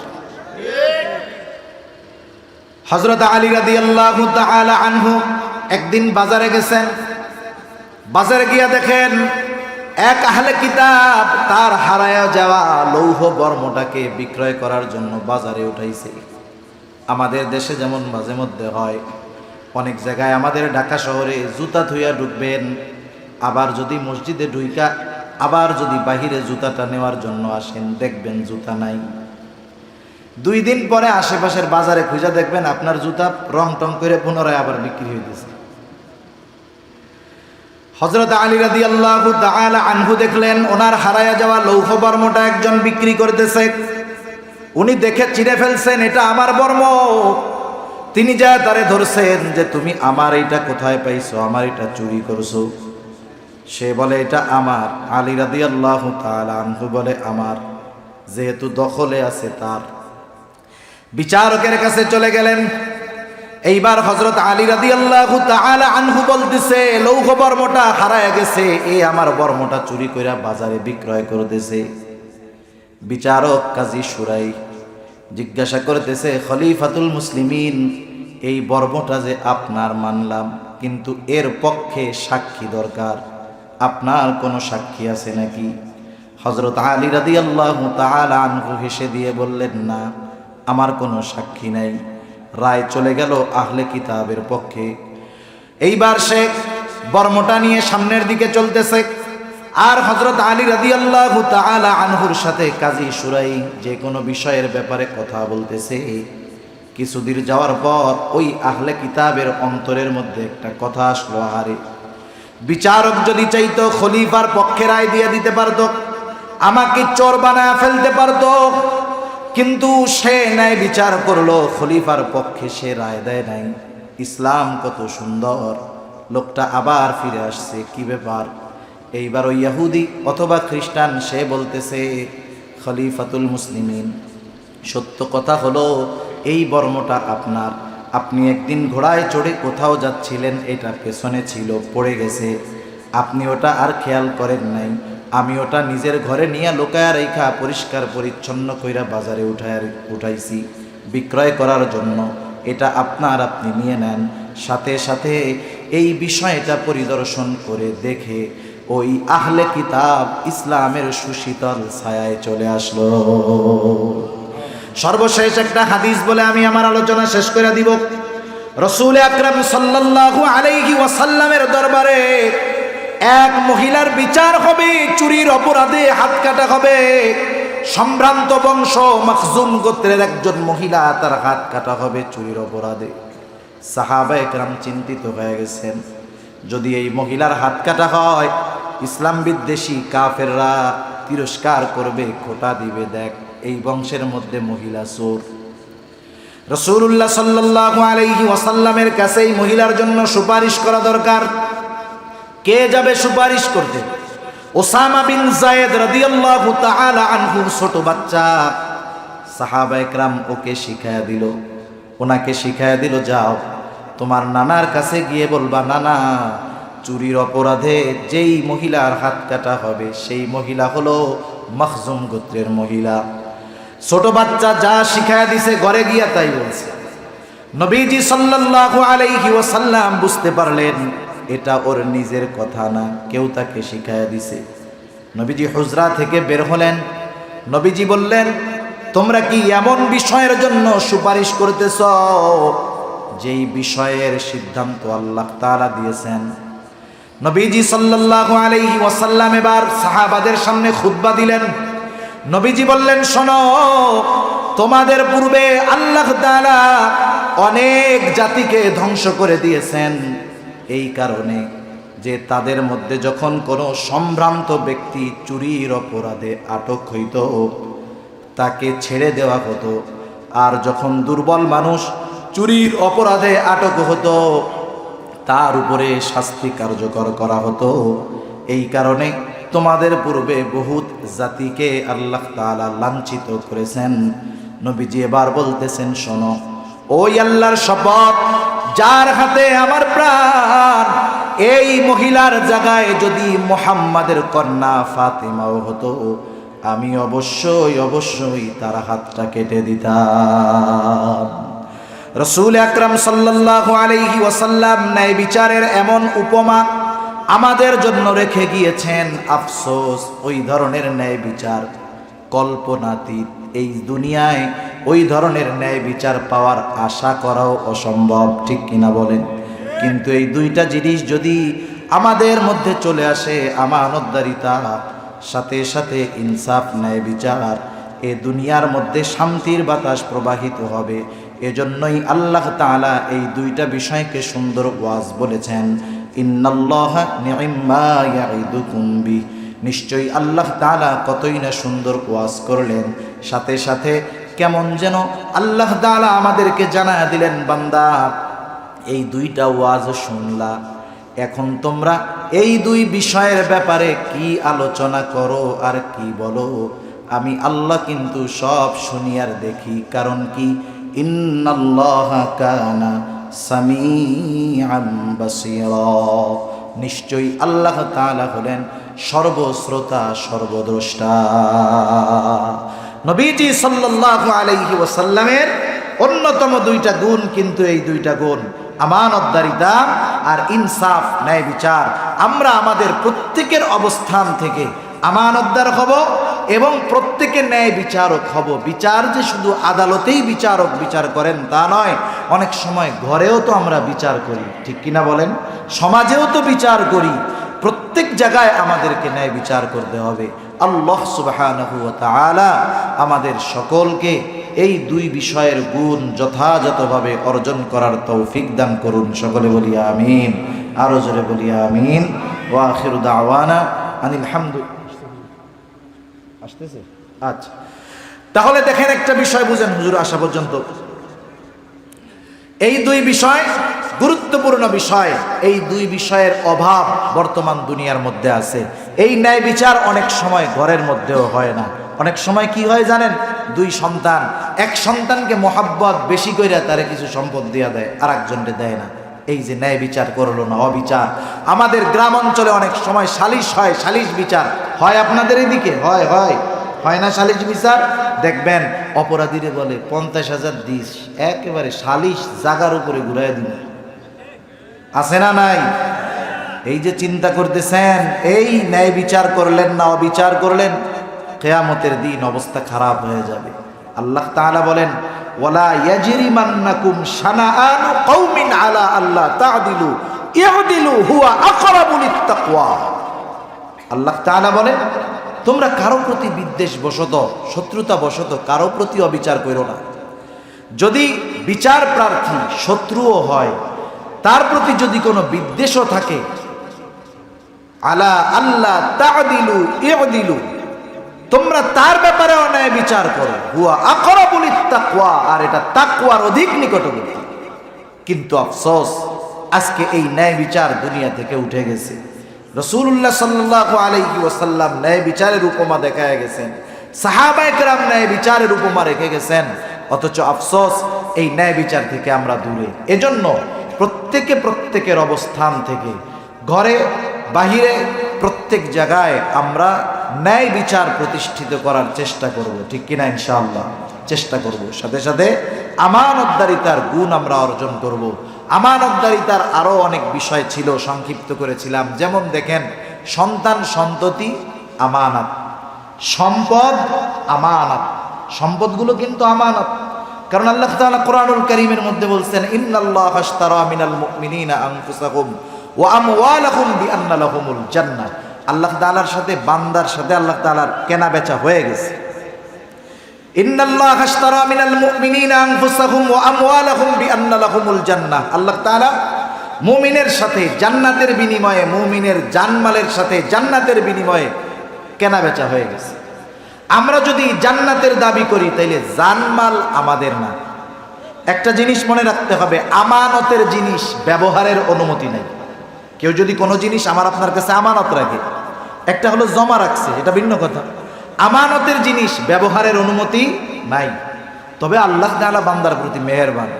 হযরত আলী রাদিয়াল্লাহু তাআলা আনহু একদিন বাজারে গেছেন। বাজারে গিয়া দেখেন এক আহলে কিতাব তার হারায়া যাওয়া লৌহ বর্মটাকে বিক্রয় করার জন্য বাজারে উঠাইছে। আমাদের দেশে যেমন মাঝে মধ্যে হয়, অনেক জায়গায় আমাদের ঢাকা শহরে জুতা ধুইয়া ঢুকবেন, আবার যদি মসজিদে ঢুইকা আবার যদি বাহিরে জুতাটা নেওয়ার জন্য আসেন, দেখবেন জুতা নাই। 2 দিন পরে আশেপাশের বাজারে খুঁজা দেখবেন আপনার জুতা রং টং করে পুনরায় আবার বিক্রি হইতেছে। হযরত আলী রাদিয়াল্লাহু তাআলা আনহু দেখলেন ওনার হারায়া যাওয়া লৌহ বর্মটা একজন বিক্রি করতেছে। উনি দেখে চিনে ফেলছেন এটা আমার বর্ম। তিনি যা তারে ধরছেন যে তুমি আমার এটা কোথায় পাইছো, আমার এটা চুরি করছো। সে বলে এটা আমার। আলী রাদিয়াল্লাহু তাআলা আনহু বলে আমার। যেহেতু দখলে আছে তার। বিচারকের কাছে চলে গেলেন। এইবার হযরত আলী রাদিয়াল্লাহু তাআলা আনহু বলতেছে লৌহ বর্মটা হারায় গেছে, এই আমার বর্মটা চুরি কইরা বাজারে বিক্রয় করতেছে। বিচারক কাজী শুরাই জিজ্ঞাসা করতেছে, খলিফাতুল মুসলিমিন এই বর্মটা যে আপনার মানলাম, কিন্তু এর পক্ষে সাক্ষী দরকার, আপনার কোনো সাক্ষী আছে নাকি? হযরত আলী রাদিয়াল্লাহু তাআলা আনহু হেসে দিয়ে বললেন না, আমার কোনো সাক্ষী নাই। রায় চলে গেল আহলে কিতাবের পক্ষে। এইবার সে বর্মটা নিয়ে সামনের দিকে চলতেছে, আর হযরত আলী রাদিয়াল্লাহু তাআলা আনহুর সাথে কাজী শুরাই যে কোনো বিষয়ের ব্যাপারে কথা বলতেছে। কিছুদিন যাওয়ার পর ওই আহলে কিতাবের অন্তরের মধ্যে একটা কথা আসলো, আরে বিচারক যদি চাইতো খলিফার পক্ষে রায় দিয়ে দিতে পারতো, আমাকে চোর বানায় ফেলতে পারতো, কিন্তু সে ন্যায় বিচার করলো, খলিফার পক্ষে সে রায় দেয় নাই। ইসলাম কত সুন্দর। লোকটা আবার ফিরে আসছে, কি ব্যাপার? এইবার ওই ইহুদি অথবা খ্রিস্টান সে বলতেছে, খলিফাতুল মুসলিমিন সত্য কথা হলো এই বর্মটা আপনার। আপনি একদিন ঘোড়ায় চড়ে কোথাও যাচ্ছিলেন, এটা পেছনে ছিল, পড়ে গেছে, আপনি ওটা আর খেয়াল করেন নাই। আমি ওটা নিজের ঘরে নিয়ে লোকায়া রেখা পরিষ্কার পরিচ্ছন্ন কইরা বাজারে উঠাইছি বিক্রয় করার জন্য। এটা আপনার, আপনি নিয়ে নেন। সাথে সাথে এই বিষয়টা পরিদর্শন করে দেখে ওই আহলে কিতাব ইসলামের সুশীতল ছায়ায় চলে আসলো। সর্বশেষ একটা হাদিস বলে আমি আমার আলোচনা শেষ করে দিব। রাসূল আকরাম সাল্লাল্লাহু আলাইহি ওয়াসাল্লামের দরবারে এক মহিলার বিচার হবে, চুরির অপরাধে হাত কাটা হবে। সম্ভ্রান্ত বংশ মখজুম গোত্রের একজন মহিলা, তার হাত কাটা হবে চুরির অপরাধে। সাহাবায়ে কেরাম চিন্তিত হয়ে গেছেন যদি এই মহিলার হাত কাটা হয়, ইসলাম বিদ্বেষী কাফেররা তিরস্কার করবে, খোঁটা দিবে, দেখ এই বংশের মধ্যে মহিলা চোর। রাসূলুল্লাহ সাল্লাল্লাহু আলাইহি ওয়াসাল্লামের কাছে এই মহিলার জন্য সুপারিশ করা দরকার। কে যাবে সুপারিশ করতে? ওসামা বিন যায়েদ রাদিয়াল্লাহু তাআলা আনহু, ছোট বাচ্চা। সাহাবা একরাম ওকে শিখায়া দিল, ওনাকে শিখায়া দিল, যাও তোমার নানার কাছে গিয়ে বলবা, নানা চুরির অপরাধে যেই মহিলার হাত কাটা হবে সেই মহিলা হলো মখজুম গোত্রের মহিলা। ছোট বাচ্চা যা শিখায়া দিছে ঘরে গিয়া তাই বলছে। নবীজি সাল্লাল্লাহু আলাইহি ওয়াসাল্লাম বুঝতে পারলেন এটা ওর নিজের কথা না, কেউ তাকে শিখায়া দিছে। নবীজি হুজরা থেকে বের হলেন। নবীজি বললেন, তোমরা কি এমন বিষয়ের জন্য সুপারিশ করতেছ যেই বিষয়ের সিদ্ধান্ত আল্লাহ তাআলা দিয়েছেন? নবীজি সাল্লাল্লাহু আলাইহি ওয়াসাল্লাম এবার সাহাবাদের সামনে খুতবা দিলেন। নবীজি বললেন, শোনো, তোমাদের পূর্বে আল্লাহ তাআলা অনেক জাতিকে ধ্বংস করে দিয়েছেন এই কারণে যে তাদের মধ্যে যখন কোনো সম্ভ্রান্ত ব্যক্তি চুরির অপরাধে আটক হইত তাকে ছেড়ে দেওয়া হতো, আর যখন দুর্বল মানুষ চুরির অপরাধে আটক হতো তার উপরে শাস্তি কার্যকর করা হতো। এই কারণে তোমাদের পূর্বে বহুত জাতিকে আল্লাহ তাআলা লাঞ্ছিত করেছেন। নবীজি এবার বলতেছেন, শোনো, ওই আল্লাহর শপথ যার হাতে আমার প্রাণ, এই মহিলার জায়গায় যদি মুহাম্মাদের কন্যা ফাতেমাও হতো আমি অবশ্যই অবশ্যই তার হাতটা কেটে দিতাম। রাসূল আকরাম সাল্লাল্লাহু আলাইহি ওয়াসাল্লাম ন্যায় বিচারের এমন উপমা আমাদের জন্য রেখে গিয়েছেন। আফসোস, ওই ধরনের ন্যায় বিচার কল্পনাতীত। এই দুনিয়ায় ওই ধরনের ন্যায় বিচার পাওয়ার আশা করাও অসম্ভব, ঠিক কিনা বলেন? কিন্তু এই দুইটা জিনিস যদি আমাদের মধ্যে চলে আসে, আমানতদারিতা সাথে সাথে ইনসাফ, ন্যায় বিচার, এ দুনিয়ার মধ্যে শান্তির বাতাস প্রবাহিত হবে। এজন্যই আল্লাহ তাআলা এই দুইটা বিষয়কে সুন্দর ওয়াজ বলেছেন, ইন্নাল্লাহা নি'ম্মা ইয়াইদুকুম বি। নিশ্চয়ই আল্লাহ তাআলা কতই না সুন্দর ওয়াজ করলেন। সাথে সাথে কেমন যেন আল্লাহ তাআলা আমাদেরকে জানায়া দিলেন, বান্দা এই দুইটা ওয়াজ শুনলা, এখন তোমরা এই দুই বিষয়ের ব্যাপারে কি আলোচনা করো আর কি বলো, আমি আল্লাহ কিন্তু সব শুনি আর দেখি। কারণ কি? ইন্নাল্লাহা কানা সামিআন বাসীরা। নিশ্চয়ই আল্লাহ তাআলা হলেন সর্বশ্রোতা, সর্বদ্রষ্টা। নবীজি সাল্লাল্লাহু আলাইহি ওয়াসাল্লামের অন্যতম দুইটা গুণ কিন্তু এই দুইটা গুণ, আমানতদারিতা আর ইনসাফ, ন্যায় বিচার। আমরা আমাদের প্রত্যেকের অবস্থান থেকে আমানতদার হব এবং প্রত্যেকে ন্যায় বিচারক হব। বিচার যে শুধু আদালতেই বিচারক বিচার করেন তা নয়, অনেক সময় ঘরেও তো আমরা বিচার করি, ঠিক কিনা বলেন? সমাজেও তো বিচার করি। প্রত্যেক জায়গায় আমাদেরকে ন্যায় বিচার করতে হবে। আল্লাহ সুবহানাহু ওয়া তাআলা আমাদের সকলকে এই দুই বিষয়ের গুণ যথাযথভাবে অর্জন করার তৌফিক দান করুন। সকলে বলি আমিন, আরো জোরে বলি আমিন। ওয়া আখিরু দাওয়ানা আনিল হামদুলিল্লাহ। আসতেছে? আচ্ছা, তাহলে দেখেন একটা বিষয় বুঝেন হুজুর আসা পর্যন্ত। এই দুই বিষয় গুরুত্বপূর্ণ বিষয়। এই দুই বিষয়ের অভাব বর্তমান দুনিয়ার মধ্যে আছে। এই ন্যায় বিচার অনেক সময় ঘরের মধ্যেও হয় না। অনেক সময় কি হয় জানেন? দুই সন্তান, এক সন্তানকে মোহাব্বত বেশি কইরা তারে কিছু সম্পদ দিয়া দেয়, আর একজনকে দেয় না। এই যে ন্যায় বিচার করলো না, অবিচার। আমাদের গ্রাম অঞ্চলে অনেক সময় সালিশ হয়, সালিশ বিচার হয়। আপনাদের এদিকে হয় হয় হয় না সালিশ বিচার? দেখবেন অপরাধীরে বলে 50,000 দিস, একেবারে সালিশ জাগার উপরে ঘুরাই দিন। আছে না নাই? এই যে চিন্তা করতেছেন, এই ন্যায় বিচার করলেন না, অবিচার করলেন, কিয়ামতের দিন অবস্থা খারাপ হয়ে যাবে। আল্লাহ তাআলা বলেন, ওয়ালা ইয়াজরিমান্নাকুম শানাআনু কওমিন আলা আল্লা তা'দিলু ই'দিলু হুয়া আকরাবু লিত্তাকওয়া। আল্লাহ তাআলা বলেন, তোমরা কারো প্রতি বিদ্বেষ বশত, শত্রুতা বশত কারো প্রতি অবিচার করো না। যদি বিচার প্রার্থী শত্রুও হয় তার প্রতি যদি কোনো বিদ্বেষও থাকে, আলা আল্লাহ তা'দিলু ই'দিলু, তোমরা তার ব্যাপারে অন্যায় বিচার করো, হুয়া আকরাবুল লিত্তাকওয়া, আর এটা তাকওয়ার অধিক নিকটবর্তী। কিন্তু আফসোস, আজকে এই ন্যায় বিচার দুনিয়া থেকে উঠে গেছে। রাসূলুল্লাহ সাল্লাল্লাহু আলাইহি ওয়াসাল্লাম ন্যায় বিচারের উপমা দেখায় গেছেন, সাহাবায়ে কেরাম ন্যায় বিচারের উপমা রেখে গেছেন, অথচ আফসোস এই ন্যায় বিচার থেকে আমরা দূরে। এজন্য প্রত্যেকের অবস্থান থেকে, ঘরে বাহিরে প্রত্যেক জায়গায় আমরা ন্যায় বিচার প্রতিষ্ঠিত করার চেষ্টা করব, ঠিক কিনা? ইনশাআল্লাহ চেষ্টা করব। সাথে সাথে আমানতদারিতার গুণ আমরা অর্জন করব। আমানতদারিতার আরও অনেক বিষয় ছিল, সংক্ষিপ্ত করেছিলাম। যেমন দেখেন, সন্তান সন্ততি আমানত, সম্পদ আমানত, সম্পদগুলো কিন্তু আমানত। কারণ আল্লাহ তাআলা কোরআনুল কারীমের মধ্যে বলছেন, ইন্নাল্লাহা আশতারা মিনাল মুমিনিনা আনফুসাহুম ওয়া আমওয়ালাহুম বিআন্না লাহুমুল জান্নাহ। আল্লাহ তাআলার সাথে, বান্দার সাথে আল্লাহ তাআলার কেনা বেচা হয়ে গেছে। ইন্নাল্লাহা আশতারা মিনাল মুমিনিনা আনফুসাহুম ওয়া আমওয়ালাহুম বিআন্না লাহুমুল জান্নাহ। আল্লাহ তাআলা মুমিনের সাথে জান্নাতের বিনিময়ে, মুমিনের জানমালের সাথে জান্নাতের বিনিময়ে কেনা বেচা হয়ে গেছে। আমরা যদি জান্নাতের দাবি করি, তাইলে জানমাল আমাদের না। একটা জিনিস মনে রাখতে হবে, আমানতের জিনিস ব্যবহারের অনুমতি নেই। কেউ যদি কোনো জিনিস আমার আপনার কাছে আমানত রাখে, একটা হলো জমা রাখছে, এটা ভিন্ন কথা। আমানতের জিনিস ব্যবহারের অনুমতি নাই। তবে আল্লাহ তাআলা বান্দার প্রতি মেহেরবান।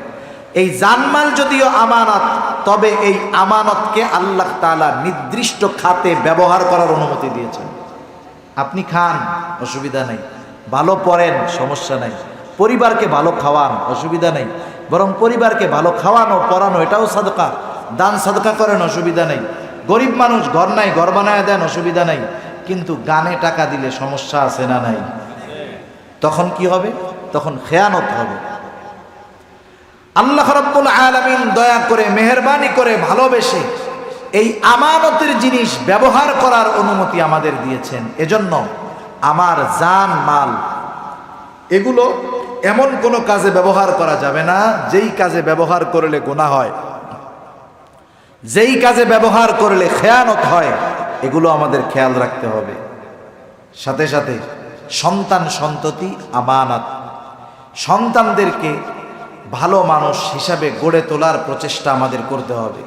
এই জানমাল যদিও আমানত, তবে এই আমানতকে আল্লাহ তাআলা নির্দিষ্ট খাতে ব্যবহার করার অনুমতি দিয়েছেন। আপনি খান, অসুবিধা নেই, ভালো পড়েন, সমস্যা নাই, পরিবারকে ভালো খাওয়ান, অসুবিধা নেই, বরং পরিবারকে ভালো খাওয়ানো পড়ানো এটাও সাদকা, দান সাদকা করেন, অসুবিধা নেই। গরিব মানুষ ঘর নাই, ঘর বানায় দেন, অসুবিধা নেই। কিন্তু গানে টাকা দিলে সমস্যা আছে না নাই? তখন কি হবে? তখন খেয়ানত হবে। আল্লাহ রাব্বুল আলামিন দয়া করে, মেহেরবানি করে, ভালোবেসে এই আমানতের জিনিস ব্যবহার করার অনুমতি আমাদের দিয়েছেন। এজন্য আমার জান মাল এগুলো এমন কোনো কাজে ব্যবহার করা যাবে না যেই কাজে ব্যবহার করলে গুনাহ হয়, যেই কাজে ব্যবহার করলে খেয়ানত হয়। এগুলো আমাদের খেয়াল রাখতে হবে। সাথে সাথে সন্তান সন্ততি আমানত, সন্তানদেরকে ভালো মানুষ হিসাবে গড়ে তোলার প্রচেষ্টা আমাদের করতে হবে।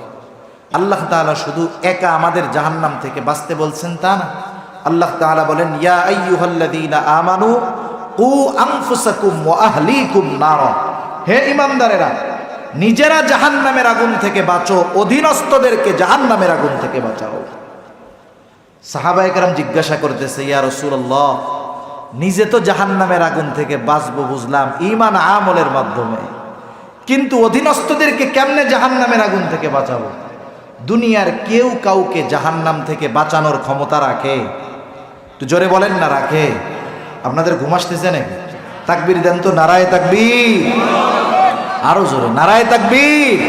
আল্লাহ তাআলা শুধু একা আমাদের জাহান্নাম থেকে বাঁচতে বলছেন তা না। আল্লাহ তাআলা বলেন, ইয়া আইয়ুহাল্লাযীনা আমানু কু আনফুসাকুম ওয়া আহলিকুম নারা, হে ঈমানদারেরা, নিজেরা জাহান্নামের আগুন থেকে বাঁচো, অধীনস্থদেরকে জাহান্নামের আগুন থেকে বাঁচাও। সাহাবায়ে কেরাম জিজ্ঞাসা করতেছে, ইয়া রাসূলুল্লাহ, নিজে তো জাহান্নামের আগুন থেকে বাঁচবো বুঝলাম ঈমান আমলের মাধ্যমে, কিন্তু অধীনস্থদেরকে কেমনে জাহান্নামের আগুন থেকে বাঁচাবো? দুনিয়ার কেউ কাউকে জাহান্নাম থেকে বাঁচানোর ক্ষমতা রাখে? তো জোরে বলেন না, রাখে? আপনাদের ঘুম আসতেছে নাকি? তাকবীর দেন তো, নারায়ে তাকবীর, আরো জোরে নারায়ে তাকবীর।